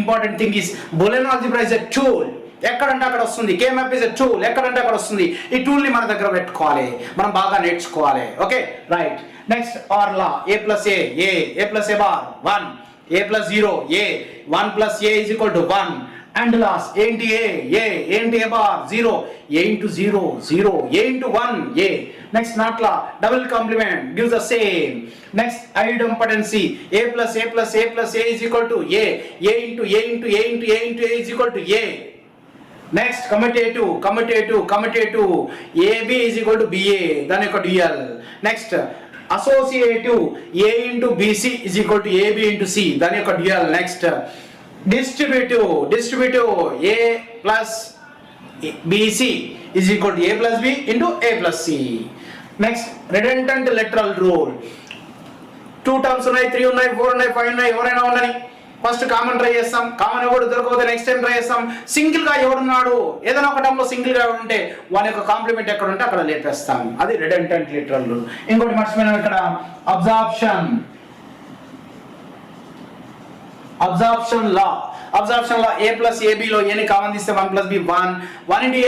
important thing is Boolean algebra is a tool. ఎక్కడంటే అక్కడ వస్తుంది. K-map is a tool. ఎక్కడంటే అక్కడ వస్తుంది. ఈ టూల్ ని మన దగ్గర పెట్టుకోవాలి, మనం బాగా నేర్చుకోవాలి. Okay, right. Next OR law, a plus a plus a bar 1, a plus 0 a, 1 plus a is equal to 1. And last ఏంటి ఏంటి a bar 0, a into 0 0, a into 1 a. Next not law, double complement gives the same. Next idempotency, a plus a plus a plus a is equal to a into a into a into a into a is equal to a. Next commutative ab is equal to ba, దాని యొక్క dual. Next associative, a into bc is equal to ab into c, దాని యొక్క dual. Next distributive a plus bc is equal to a plus b into a plus c. Next redundant lateral rule, 2 terms ఉన్నాయి, 3 ఉన్నాయి, 4 ఉన్నాయి, 5 ఉన్నాయి, ఎవరైనా ఉండని. First common try చేస్తాం. Common ఎవరు దొరకకపోతే నెక్స్ట్ టైం ట్రై చేస్తాం. సింగిల్ గా ఎవరున్నాడు, ఏదైనా ఒక టైంలో సింగిల్ గా ఎవరు ఉంటే వాని యొక్క కాంప్లిమెంట్ ఎక్కడ ఉంటే అక్కడ లేపేస్తాం. అది రిడెండెంట్ లిటరల్ రూల్. ఇంకోటి మర్చిపోయినాం ఇక్కడ, absorption law. a plus ab లో a ని కామన్ తీస్తే 1 plus b 1 into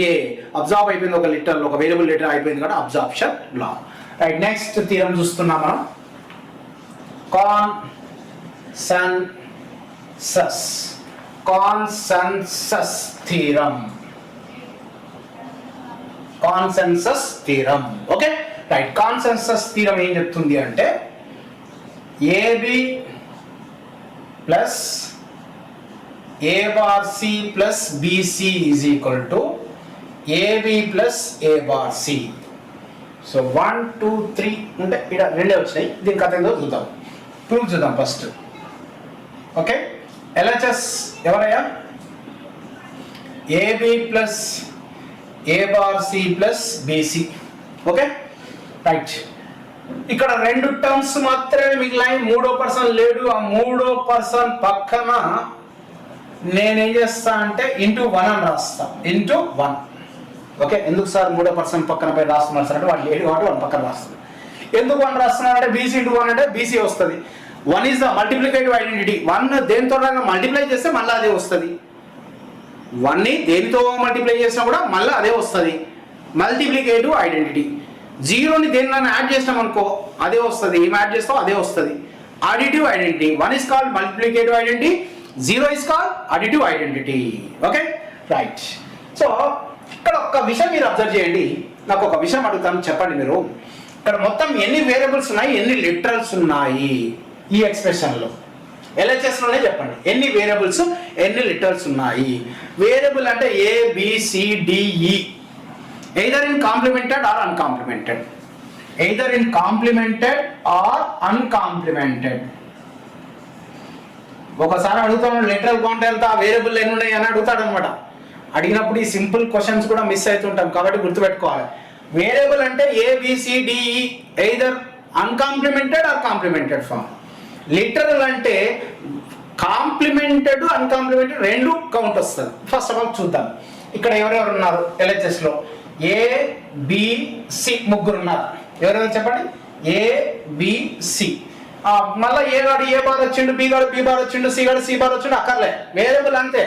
a absorb అయిపోయింది. ఒక లిటరల్, ఒక వేరియబుల్ లిటర్ అయిపోయింది కదా, అబ్జార్ప్షన్ లా. రైట్, నెక్స్ట్ థియరం చూస్తున్నాం మనం. Consensus theorem. Okay, right. Consensus theorem ఏం చెప్తుంది అంటే ab plus a bar c plus bc is equal to ab plus a bar c. So 1 2 3 అంటే ఇక్కడ రెండే వచ్చినాయి. దీని కథ ఏదో చూద్దాం, ప్రూఫ్ చూద్దాం ఫస్ట్. ఓకే, LHS ఎవరయ్యా? ab plus a bar c plus bc. Okay, right. ఇక్కడ 2 టర్మ్స్ మాత్రమే మిగిలినాయి, 3వ పర్సన్ లేడు. ఆ 3వ పర్సన్ పక్కన నేనేం చేస్తా అంటే ఇంటూ 1 అని రాస్తా, ఇంటూ 1. ఓకే, ఎందుకు సార్ 3వ పర్సన్ పక్కన పై రాస్తున్నారు సార్ అంటే వాడు లేడు కాబట్టి 1 పక్కన రాస్తున్నాడు. ఎందుకు 1 రాస్తున్నాడు అంటే bc ఇంటూ 1 అంటే bc వస్తుంది. 1 ఈజ్ ద మల్టిప్లికేటివ్ ఐడెంటిటీ. 1 దేనితో మల్టిప్లై చేస్తే మళ్ళీ అదే వస్తుంది. 1ని దేనితో మల్టిప్లై చేసినా కూడా మళ్ళీ అదే వస్తుంది. Multiplicative identity. 0ని దేనిలో యాడ్ చేసినాం అనుకో అదే వస్తుంది. ఏం యాడ్ చేస్తావు అదే వస్తుంది. Additive identity. 1 is called multiplicative identity, 0 is called additive identity. Okay right. So ఇక్కడ ఒక విషయం మీరు అబ్జర్వ్ చేయండి. నాకు ఒక విషయం అడుగుతాను, చెప్పండి మీరు. ఇక్కడ మొత్తం ఎన్ని వేరియబుల్స్ ఉన్నాయి, ఎన్ని లిటరల్స్ ఉన్నాయి ఈ ఎక్స్ప్రెషన్లో? ఎల్హెచ్ఎస్లోనే చెప్పండి. ఎన్ని వేరియబుల్స్, ఎన్ని లిటరల్స్ ఉన్నాయి? వేరియబుల్ అంటే ABCDE, either in complemented or uncomplemented. Either in complemented or uncomplemented. ఒకసారి అడుగుతాను లిటరల్ కౌంట్ ఎంత, వేరియబుల్ ఎన్ని ఉన్నాయి అని అడుగుతాడు అనమాట. అడిగినప్పుడు ఈ సింపుల్ క్వశ్చన్స్ కూడా మిస్ అవుతుంటాం కాబట్టి గుర్తుపెట్టుకోవాలి. వేరియబుల్ అంటే ABCDE, either uncomplemented or complemented form. Literal అంటే కాంప్లిమెంటెడ్ అన్కాంప్లిమెంటెడ్ రెండు కౌంట్ వస్తుంది. ఫస్ట్ ఆఫ్ ఆల్ చూద్దాం ఇక్కడ ఎవరెవరు ఉన్నారు ఎల్హెచ్ఎస్లో. ABC ముగ్గురు ఉన్నారు. ఎవరెవరు చెప్పండి? ABC. మళ్ళీ ఏ గాడు ఏ బార్ వచ్చిండు, బి గాడు బి బార్ వచ్చిండు, సి గాడు సి బార్ వచ్చిండు అక్కర్లే. వేరియబుల్ అంతే.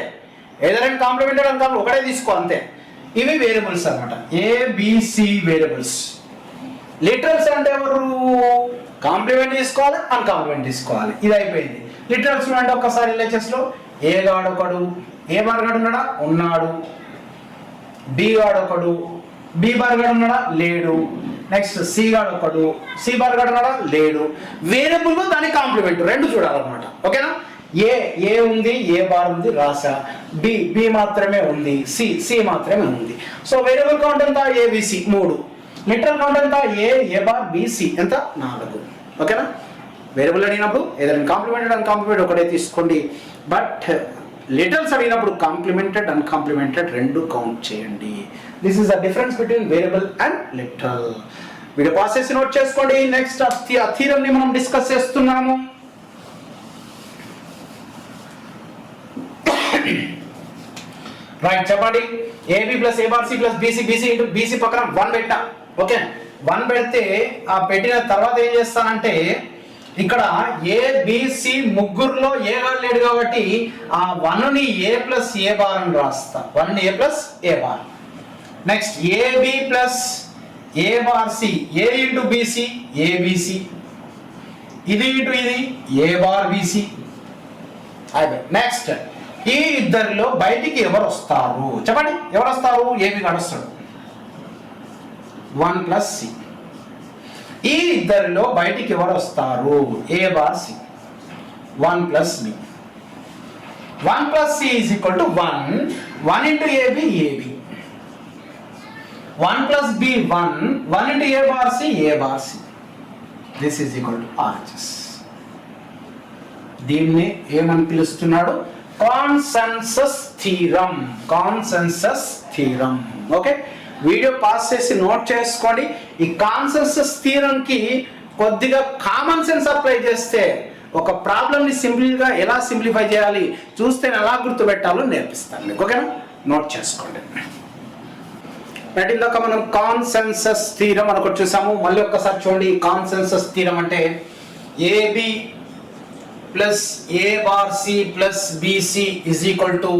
ఏదైనా కాంప్లిమెంటెడ్ అన్కాంప్లిమెంటెడ్ ఒకటే తీసుకో అంతే. ఇవి వేరియబుల్స్ అనమాట. ABC variables. లిటరల్స్ అంటే ఎవరు? కాంప్లిమెంట్ తీసుకోవాలి, అన్కాంప్లిమెంట్ తీసుకోవాలి. ఇది అయిపోయింది. లిటరల్స్ అంటే ఒక్కసారి ఎల్హెచ్ఎస్లో ఏ గాడు ఒకడు, ఏ బార్ గాడు ఉన్నాడా? ఉన్నాడు. బి గాడు ఒకడు, బి బార్ గాడు ఉన్నాడా? లేడు. నెక్స్ట్ సి గాడు ఒకడు, సి బార్ గాడు ఉన్నాడా? లేడు. వేరియబుల్ దాని కాంప్లిమెంట్ రెండు చూడాలన్నమాట. ఓకేనా? ఏ ఉంది, ఏ బార్ ఉంది రాసా. బి మాత్రమే ఉంది, సి మాత్రమే ఉంది. సో వేరియబుల్ కౌంట్ ఎంత? ABC 3. లిటరల్ కౌంట్ ఎంత? ఏ బార్ బి సి ఎంత? 4. ఓకేనా? వేరియబుల్ అడిగినప్పుడు ఏదైనా కాంప్లిమెంటెడ్ అన్కాంప్లిమెంటెడ్ ఒకటే తీసుకోండి. బట్ లిటరల్స్ అడిగినప్పుడు కాంప్లిమెంటెడ్ అన్కాంప్లిమెంటెడ్ రెండు కౌంట్ చేయండి. This is the difference between variable and literal. Video pass చేసి నోట్ చేసుకోండి. నెక్స్ట్ థీరం ని మనం డిస్కస్ చేస్తున్నాము. రైట్ చెప్పండి. AB plus A bar C plus BC into BC పక్కన 1 పెట్టా. ఓకే 1 పెడితే ఆ పెట్టిన తర్వాత ఏం చేస్తానంటే ఇక్కడ ABC ముగ్గురులో ఏ గాడు లేడు కాబట్టి ఆ 1ని A ప్లస్ A బార్ అని రాస్తా. 1ని A plus A bar. Next AB plus A bar C, A into BC ABC, ఇది ఇంటూ ఇది A బార్ BC. నెక్స్ట్ ఈ ఇద్దరిలో బయటికి ఎవరు వస్తారు చెప్పండి? ఎవరు వస్తారు? AB గాడు వస్తాడు 1 ప్లస్ C. ఈ ఇద్దరిలో బయటికి ఎవరు వస్తారు? A bar C 1 plus B. 1 plus C is equal to 1 into AB 1 plus B 1 into A bar C. This is equal to RHS. దీన్ని ఏమని పిలుస్తున్నాడు? Consensus theorem. Okay video pass చేసి నోట్ చేసుకోండి. ఈ కాన్సెన్సస్ థీరం కి కొద్దిగా common sense apply చేస్తే ఒక ప్రాబ్లమ్ ని సింపుల్గా ఎలా సింప్లిఫై చేయాలి, చూస్తే ఎలా గుర్తుపెట్టాలో నేర్పిస్తాను మీకు. ఓకేనా? నోట్ చేసుకోండి. ఇందాక మనం కాన్సెన్సస్ థీరం అని ఒకటి చూసాము. మళ్ళీ ఒక్కసారి చూడండి. కాన్సెన్సస్ థీరం అంటే AB plus A bar C plus BC is equal to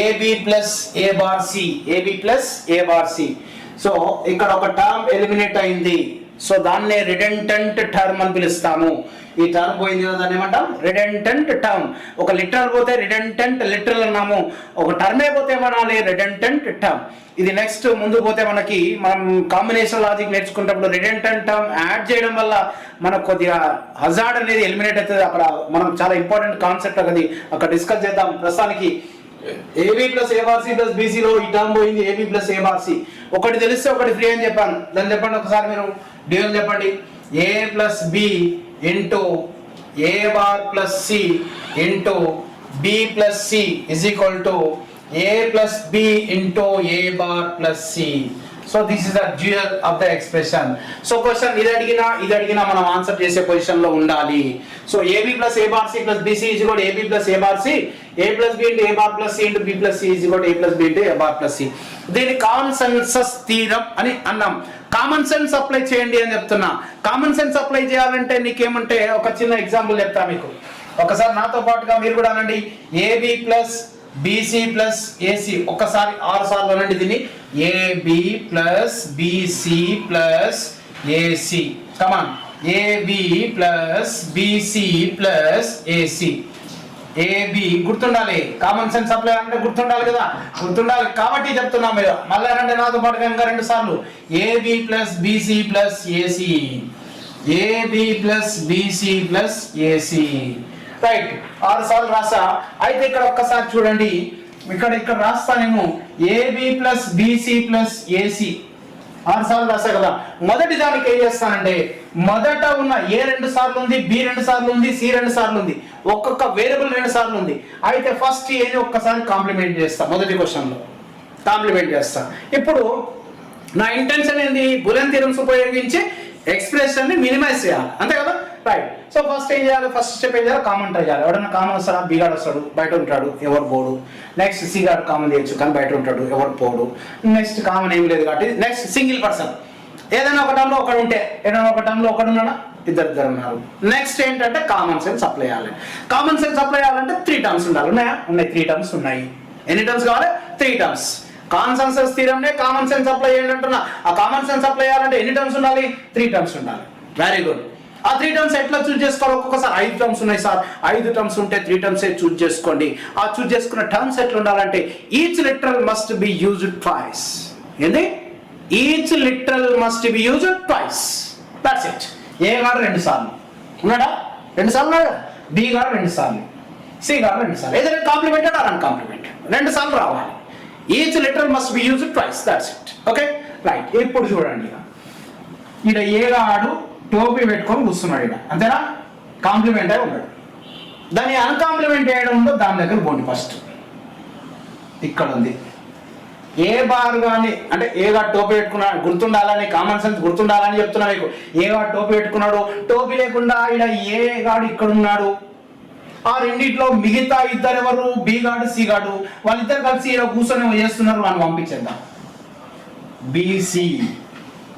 AB plus A bar C. So ఇక్కడ ఒక టర్మ్ ఎలిమినేట్ అయింది. సో దాన్నే రిడెండెంట్ టర్మ్ అని పిలుస్తాము. ఈ టర్మ్ పోయింది కదా, దాన్ని ఏమంటాం? Redundant term. ఒక లిటరల్ పోతే రిడెండెంట్ లిటరల్ అన్నాము, ఒక టర్మే పోతే ఏమనాలి? Redundant term. ఇది నెక్స్ట్ ముందు పోతే మనం కాంబినేషన్ లాజిక్ నేర్చుకున్నప్పుడు రిడెండెంట్ టర్మ్ యాడ్ చేయడం వల్ల మనకు కొద్దిగా హజార్డ్ అనేది ఎలిమినేట్ అవుతుంది. అక్కడ మనం చాలా ఇంపార్టెంట్ కాన్సెప్ట్ అది అక్కడ డిస్కస్ చేద్దాం. ప్రస్తుతానికి AB plus A bar C plus BCలో ఈ టర్మ్ పోయింది. AB plus A bar C. ఒకటి తెలిస్తే ఒకటి ఫ్రీ అని చెప్పాను. దాన్ని చెప్పండి ఒకసారి మీరు. డ్యూయల్ చెప్పండి. A plus B into A bar plus C into B plus C is equal to A plus B into A bar plus C. So this is the dual of the expression. So question ఇది అడిగినా మనం answer చేసే position లో ఉండాలి. So AB plus A bar C plus BC is equal AB plus A bar C, A plus B into A bar plus C into B plus C is equal A plus B into A bar plus C. దీన్ని consensus theorem అని అన్నాం. Common sense apply చేయండి అని చెప్తున్నా. Common sense apply చేయాలంటే నీకేమంటే ఒక చిన్న example చెప్తా మీకు. ఒకసారి నాతో పాటుగా మీరు కూడా అనండి. AB plus BC plus AC ఒక్కసారి 6 సార్లు అనండి దీన్ని. AB plus BC plus AC. Come on. AB plus BC plus AC. AB గుర్తుండాలి. కామన్ సెన్స్ అప్లై అంటే గుర్తుండాలి కదా, గుర్తుండాలి కాబట్టి చెప్తున్నాం. మీరు మళ్ళీ రండి నాతో పాటుగా ఇంకా 2 సార్లు. AB plus BC plus AC. AB plus BC plus AC. Right, 6 సార్లు రాసా. అయితే ఇక్కడ ఒక్కసారి చూడండి, ఇక్కడ రాస్తానేమో AB plus BC plus AC 6 సార్లు రాసా కదా. మొదటి దానికి ఏం చేస్తానంటే మొదట ఉన్న ఏ 2 సార్లు ఉంది, బి 2 సార్లు ఉంది, సి 2 సార్లు ఉంది, ఒక్కొక్క వేరియబుల్ 2 సార్లు ఉంది. అయితే ఫస్ట్ ఏది ఒక్కసారి కాంప్లిమెంట్ చేస్తా. మొదటి క్వశ్చన్ లో కాంప్లిమెంట్ చేస్తా. ఇప్పుడు నా ఇంటెన్షన్ ఏంది, బూలియన్ థియరమ్స్ ఉపయోగించి ఎక్స్ప్రెషన్ ని మినిమైజ్ చేయాలి, అంతే కదా. రైట్. సో ఫస్ట్ ఏం చేయాలి, ఫస్ట్ స్టెప్ ఏం చేయాలి, కామన్ ట్రై చేయాలి. ఎవడన్నా కామన్ వస్తాడా, బి గాడు వస్తాడు, బయట ఉంటాడు, ఎవరు పోడు. నెక్స్ట్ సి గాడు కామన్ చేయొచ్చు కానీ బయట ఉంటాడు, ఎవరు పోడు. నెక్స్ట్ కామన్ ఏం లేదు కాబట్టి నెక్స్ట్ సింగిల్ పర్సన్. ఏదైనా ఒక టర్మ్ లో ఒకడు ఉంటే, ఏదైనా ఒక టర్మ్ లో ఒకడు ఉన్నాడా, ఇద్దరు ఉన్నారు. నెక్స్ట్ ఏంటంటే కామన్ సెన్స్ అప్లై చేయాలి. కామన్ సెన్స్ అప్లై చేయాలంటే 3 టర్మ్స్ ఉండాలి. ఉన్నాయా? ఉన్నాయి. 3 టర్మ్స్ ఉన్నాయి. ఎన్ని టర్మ్స్ కావాలి? 3 టర్మ్స్. కాన్సెన్సస్ థియరమ్నే కామన్ సెన్స్ అప్లై చేయండి అంటున్నా. ఆ కామన్ సెన్స్ అప్లై చేయాలంటే ఎన్ని టర్మ్స్ ఉండాలి? 3 టర్మ్స్ ఉండాలి. Very good. ఆ 3 టర్మ్స్ ఎట్లా చూస్ చేసుకోవాలి? ఒక్కొక్కసారి 5 టర్మ్స్ ఉన్నాయి సార్, 5 టర్మ్స్ ఉంటే 3 టర్మ్స్ చూస్ చేసుకోండి. ఆ చూస్ చేసుకున్న టర్మ్స్ ఎట్లా ఉండాలంటే each literal must be used twice. ఏంది? Each literal must be used twice. That's it. A గాడు 2 సార్లు ఉన్నాడా? 2 సార్లు ఉన్నాడా? బి గాడు 2 సార్లు, సి గాడు 2 సార్లు. ఏదైనా కాంప్లిమెంటెడ్ ఆర్ అన్కాంప్లిమెంటెడ్ 2 సార్లు రావాలి. Each literal must be used twice. That's it. Okay right. ఇప్పుడు చూడండి, ఈడ ఏ గాడు టోపీ పెట్టుకొని కూర్చున్నాడు ఈడ, అంతేనా? కాంప్లిమెంట్ అయి ఉన్నాడు. దాన్ని అన్కాంప్లిమెంట్ చేయడంలో దాని దగ్గర పోండి. ఫస్ట్ ఇక్కడ ఉంది ఏ బార్ కానీ, అంటే ఏగా టోపీ పెట్టుకున్నాడు, గుర్తుండాలని, కామన్ సెన్స్ గుర్తుండాలని చెప్తున్నా మీకు. ఏగా టోపీ పెట్టుకున్నాడు, టోపీ లేకుండా ఈడ ఏ గాడు ఇక్కడ ఉన్నాడు. ఆ రెండిట్లో మిగతా ఇద్దరు ఎవరు? బి గాడు, సి గాడు. వాళ్ళిద్దరు కలిసి ఈడ కూర్చొని చేస్తున్నారు. వాళ్ళు పంపించేద్దాం. బీసీ.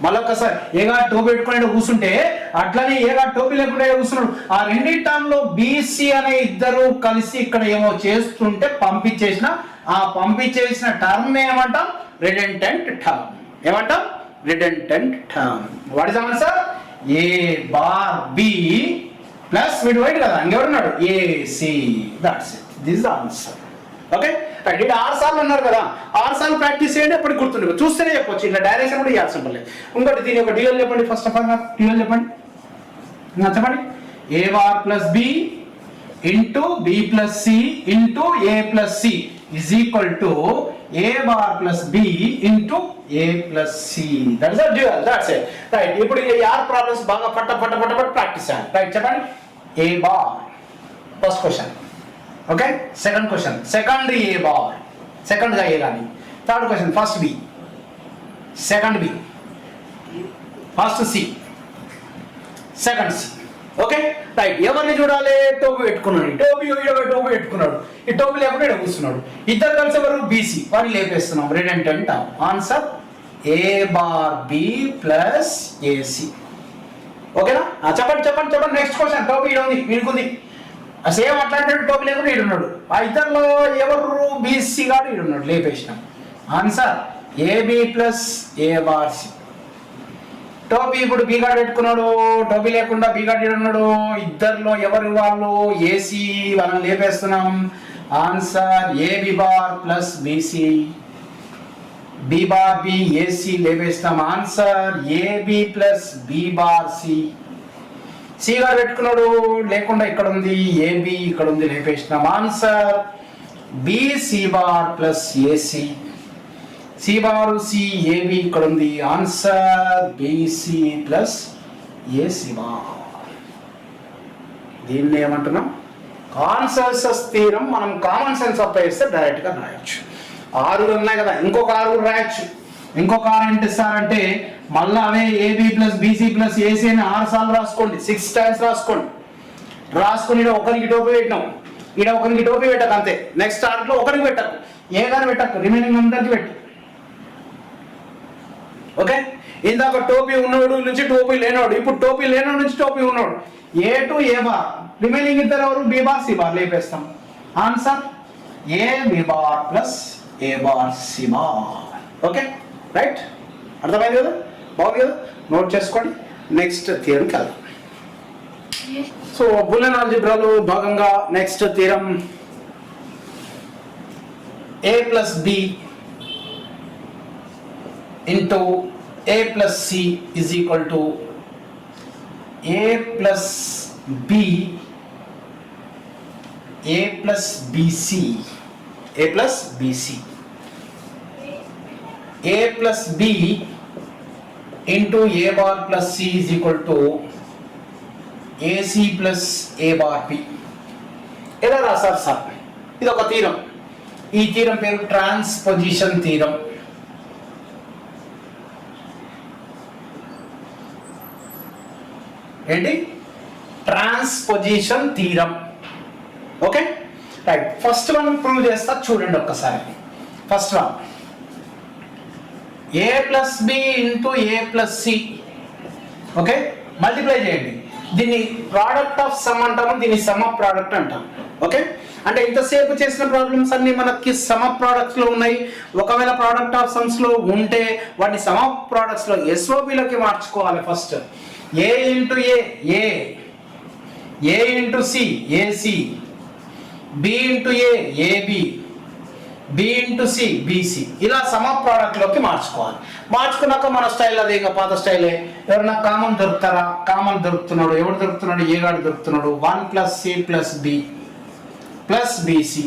మళ్ళొక్కసారి ఏగా టోపీ పెట్టుకుని కూర్చుంటే అట్లనే ఏగా టోపీ లేకుండా కూర్చున్నాడు. ఆ రెండింటిలో బీసీ అనే ఇద్దరు కలిసి ఇక్కడ ఏమో చేస్తుంటే పంపించేసిన, ఆ పంపించేసిన టర్మ్ ఏమంటాం? Redundant term. ఏమంటాం? Redundant term. What is answer? A bar B plus వీడు వైట్ కదా, ఇంకెవరున్నాడు? AC. That's it. This is the answer. Okay right. ఇది 6 సార్లు అన్నారు కదా, 6 సార్లు ప్రాక్టీస్ చేయండి, అప్పుడు గుర్తుండే. చూస్తేనే చెప్పొచ్చు, ఇట్లా డైరెక్షన్ కూడా ఇవ్వాల్సి ఉంటుంది. ఇంకోటి దీని ఒక డ్యూయల్ చెప్పండి. ఫస్ట్ ఆఫ్ ఆల్ డ్యూయల్ చెప్పండి. చెప్పండి. A bar plus B into B plus C into A plus C is equal to a bar plus b into a plus c. That is a dual. That's it. Right. ఇప్పుడు ఈ are problems బాగా పట్ట practice చేయాలి. Right. చెప్పండి. a bar first question. Okay second question, second A bar, second గా A గాని. Third question first B, second B, first C, second C. Okay right. ఎవరిని చూడాలి? టోపీ పెట్టుకున్నాడు. టోపీ పెట్టుకున్నాడు. ఈ టోపీ లేకుండా ఇక్కడ కూర్చున్నాడు. ఇద్దరు కలిసి ఎవరు? బీసీ. వారిని లేపేస్తున్నాం. Redundant answer A bar B plus AC. ఓకేనా? చెప్పండి. Next question. టోపీ ఇక్కడ ఉంది, వీడుకుంది. సేమ్ అట్లాంటి టోపీ లేకుండా ఈడున్నాడు. ఆ ఇద్దరులో ఎవరు? బీసీ గాడు ఈడున్నాడు, లేపేసినాం. Answer AB plus A bar C. టోపీ ఇప్పుడు బి గాడు పెట్టుకున్నాడు, టోపీ లేకుండా బి గాడు ఉన్నాడు. ఇద్దరులో ఎవరు వాళ్ళు? ఏసీ. మనం లేపేస్తున్నాం. Answer AB bar plus BC. B bar B AC లేపేస్తాం. Answer AB plus B bar C. C గారు పెట్టుకున్నాడు, లేకుండా ఇక్కడ ఉంది, ఏబి ఇక్కడ ఉంది, లేపేసినాం. Answer BC bar plus AC. C bar C AB ఇక్కడ ఉంది. Answer BC plus AC bar. దీన్ని ఏమంటున్నాం? Consensus theorem. మనం కామన్ సెన్స్ అప్లై చేస్తే డైరెక్ట్ గా రాయొచ్చు. 6 ఉన్నాయి కదా, ఇంకొక 6 రాయొచ్చు. ఇంకొక 6 ఏంటి ఇస్తారంటే మళ్ళీ అవే AB plus BC plus AC అని 6 సార్లు రాసుకోండి, 6 టైమ్స్ రాసుకోండి. రాసుకుని ఒకరికి టోపీ పెట్టినాం, ఇక్కడ ఒకరికి టోపీ పెట్టకు అంతే. నెక్స్ట్ ఆర్ట్లో ఒకరికి పెట్టకు, ఏ గారు పెట్టకు, రిమైనింగ్ అందరికి పెట్టు. ఓకే, ఇందాక టోపీ ఉన్నవాడు నుంచి టోపీ లేనవాడు, ఇప్పుడు టోపీ లేనవాడు నుంచి టోపీ ఉన్నవాడు. A to A bar, remaining ఇద్దరు ఎవరు, బి బార్ సి బార్ లేపేస్తాం. Answer A B bar plus A bar C bar. Okay right, అర్థమైంది కదా, బాగుంది కదా, నోట్ చేసుకోండి. నెక్స్ట్ థియరంకి వెళ్దాం. సో బూలియన్ ఆల్జీబ్రాలో భాగంగా next theorem a plus b into a plus c is equal to a plus b a plus bc a plus bc a plus b into a bar plus c is equal to ac plus a bar b. ఎలా రాశారు sir? ఇది ఒక theorem. ఈ theorem పేరు transposition theorem. ఏంటి? Transposition theorem. Okay right, first one prove చేస్తా చూడండి ఒక్కసారి. First one A plus B into A plus C. Okay, multiply చేయండి. దీన్ని ప్రోడక్ట్ ఆఫ్ సమ్ అంటాము, దీన్ని సమ్ ఆఫ్ ప్రోడక్ట్ అంటాం. ఓకే, అంటే ఇంతసేపు చేసిన ప్రాబ్లమ్స్ అన్ని మనకి సమ్ ఆఫ్ ప్రోడక్ట్స్ లో ఉన్నాయి. ఒకవేళ ప్రోడక్ట్ ఆఫ్ సమ్స్ లో ఉంటే వాటిని సమ్ ఆఫ్ ప్రోడక్ట్స్ లో ఎస్ఓపిలోకి మార్చుకోవాలి. First A into A, A into C AC, B into AB, B into C BC, ఇలా సమ్ ఆఫ్ ప్రోడక్ట్ లోకి మార్చుకోవాలి. మార్చుకున్నాక మన స్టైల్ అదే, ఇంకా పాత స్టైలే. ఎవరన్నా కామన్ దొరుకుతారా? కామన్ దొరుకుతున్నాడు. ఎవడు దొరుకుతున్నాడు? ఏ గాడు దొరుకుతున్నాడు. 1 plus C plus B plus BC.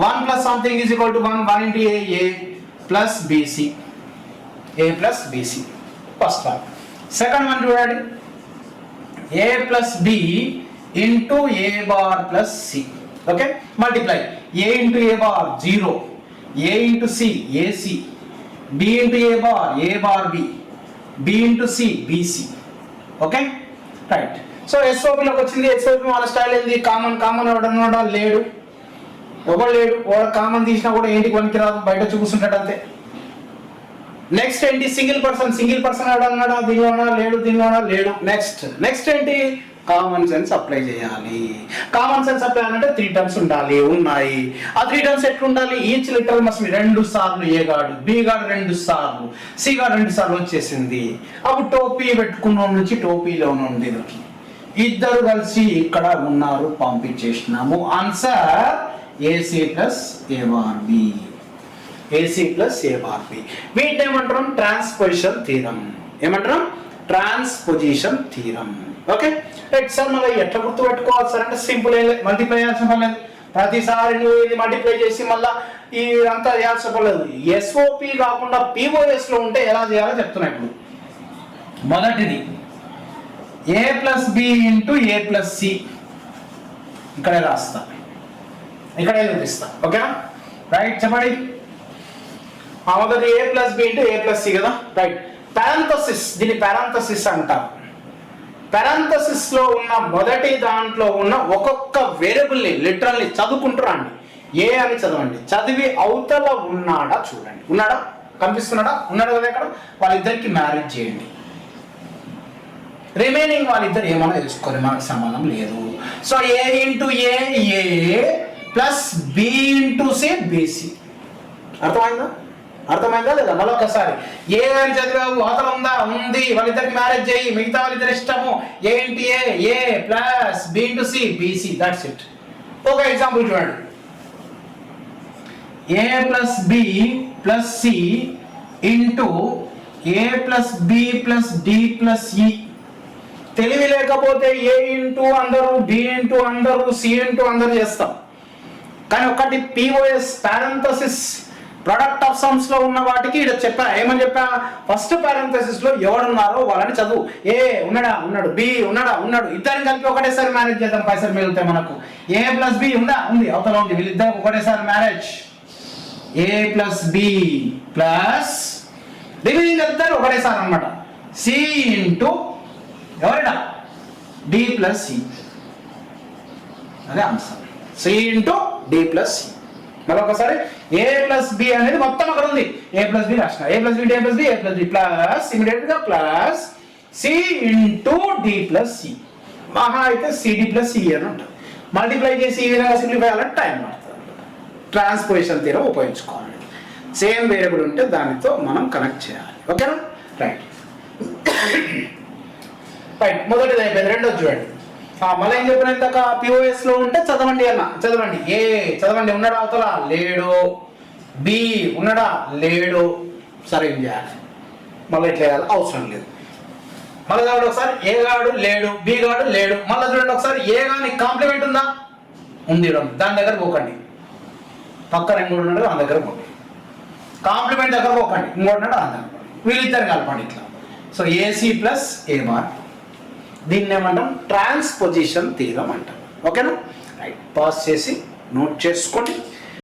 1 plus something is equal to 1 into A plus BC, A plus BC. First one. Second one చూడండి, A plus B into A bar plus C. Okay, multiply. A into A bar 0, A into C AC, B into A bar B, B into C BC. Okay right. So ఎస్ఓపిలోకి వచ్చింది. SOP వాళ్ళ style ఏంది? Common. Common ఎవడన్నాడా? లేడు, ఎవరు లేడు. వాడు common తీసినా కూడా ఏంటికి పనికిరాదు, బయట చూపిస్తుంటాడు అంతే. నెక్స్ట్ ఏంటి? Single person. సింగిల్ పర్సన్ ఎవడన్నాడా? దీనిలోనా? లేడు. దీనిలోనా? లేడు. నెక్స్ట్ ఏంటి? కామన్ సెన్స్ అప్లై చేయాలి. కామన్ సెన్స్ అప్లై అంటే 3 టర్మ్స్ ఉండాలి, ఉన్నాయి. ఆ 3 టర్మ్స్ ఎట్లుండాలి? ఈచ్ లిటరల్ మస్ట్ 2 సార్లు ఏ గాడు, బి గాడు 2 సార్లు, సి గాడు 2 సార్లు వచ్చేసింది. అప్పుడు టోపీ పెట్టుకున్న నుంచి టోపీలో నుండి ఇద్దరు కలిసి ఇక్కడ ఉన్నారు, పంపించేసినాము. Answer AC plus A bar B, AC plus A bar B. వీటిని ఏమంటాం? Transposition theorem. ఏమంటాం? Transposition theorem. Okay right sir. మళ్ళీ ఎట్లా గుర్తు పెట్టుకోవాలి సార్ అంటే సింపుల్, ఏం లేదు, మల్టిప్లై చేయాల్సిన పర్లేదు. ప్రతిసారి నువ్వు ఇది మల్టిప్లై చేసి మళ్ళీ ఈ అంతా చేయాల్సిన పర్లేదు. ఎస్ఓపి కాకుండా పిఓఎస్ లో ఉంటే ఎలా చేయాలో చెప్తున్నా ఇప్పుడు. మొదటిది ఏ plus B into A plus C. ఇక్కడే రాస్తా, ఇక్కడే చూపిస్తా. ఓకేనా రైట్, చెప్పండి. మొదటి ఏ plus B into A plus C కదా, రైట్. పారాంథసిస్, దీన్ని పారాంథసిస్ అంటారు. పారాంథసిస్ లో ఉన్న మొదటి దాంట్లో ఉన్న ఒక్కొక్క వేరియబుల్ ని లిటరల్లీ చదువుకుంటారండి. ఏ అని చదవండి, చదివి అవతల ఉన్నాడా చూడండి. ఉన్నాడా? కనిపిస్తున్నాడా? ఉన్నాడు కదా ఇక్కడ. వాళ్ళిద్దరికి మ్యారేజ్ చేయండి. రిమైనింగ్ వాళ్ళిద్దరు ఏమన్నా తెలుసుకోరు, మనకు సంబంధం లేదు. So A into A plus B into C BC. అర్థమైందా లేదా? మరొకసారి ఏ అని చదివావు, అవతల ఉందా? ఉంది. వాళ్ళిద్దరికి మ్యారేజ్ చేయి, మిగతా వాళ్ళిద్దరు ఇష్టము. A into A plus B into C BC, that's it. ఒక ఎగ్జాంపుల్ చూడండి, A plus B plus C into A plus B plus D plus E. తెలివి లేకపోతే ఏ ఇంటూ అందరూ, బి ఇంటూ అందరూ, సి ఇంటూ అందరూ చేస్తాం. కానీ ఒకటి POS parenthesis product of sums లో ఉన్న వాటికి ఇక్కడ చెప్పా. ఏమని చెప్పా? ఫస్ట్ పారాంథసిస్ లో ఎవడున్నారో వాళ్ళని చదువు. ఏ ఉన్నాడా? ఉన్నాడు. బి ఉన్నాడా? ఉన్నాడు. ఇద్దరిని కలిపి ఒకటేసారి మ్యారేజ్ చేద్దాం, పైసలు మిగులుతాయి మనకు. ఏ ప్లస్ బి ఉందా? ఉంది, అవతల ఉంది. వీళ్ళిద్దరు ఒకటేసారి marriage. A plus B plus division చేస్తారు ఒకటేసారి అనమాట. సి ఇంటూ ఎవరైనా డి ప్లస్ సి, అదే answer. C into D plus C. మరొకసారి ఏ ప్లస్ బి అనేది మొత్తం అక్కడ ఉంది, ఏ ప్లస్ బి రాసిన, A plus B D plus B, A plus B plus immediate గా plus C into D plus C. మహా అయితే సిడి ప్లస్ సి అని ఉంటుంది. మల్టిప్లై చేసి ఈ విధంగా సింప్లిఫై అవ్వాలంటే టైం పడుతుంది. ట్రాన్స్పోజిషన్ థియరం ఉపయోగించుకోవాలి. సేమ్ వేరియబుల్ ఉంటే దానితో మనం కనెక్ట్ చేయాలి. ఓకేనా? రైట్ రైట్ మొదటిది అయిపోయింది. రెండోది చూడండి. మళ్ళీ ఏం చెప్పిన ఇందాక పిఓఎస్ లో ఉంటే చదవండి అన్న, చదవండి. ఏ చదవండి, ఉన్నాడా అవతల? లేడు. బి ఉన్నాడా? లేడు. సరే ఏం చేయాలి? మళ్ళీ ఎట్లా చేయాలి? అవసరం లేదు. మళ్ళీ చూడండి ఒకసారి, ఏ గాడు లేడు, బి గాడు లేడు. మళ్ళీ చూడండి ఒకసారి, ఏ గాని కాంప్లిమెంట్ ఉందా? ఉంది. దాని దగ్గర పోకండి. పక్కన ఇంకోటి ఉన్నాడు, దాని దగ్గర పోకండి. కాంప్లిమెంట్ దగ్గర పోకండి, ఇంకోటి ఉన్నాడు, దాని దగ్గర వీళ్ళిద్దరు కలపండి ఇట్లా. So AC plus A bar, దీన్ని ఏమంటాం? ట్రాన్స్పోజిషన్ థీరం అంటాం. ఓకేనా? రైట్, పాస్ చేసి నోట్ చేసుకోండి.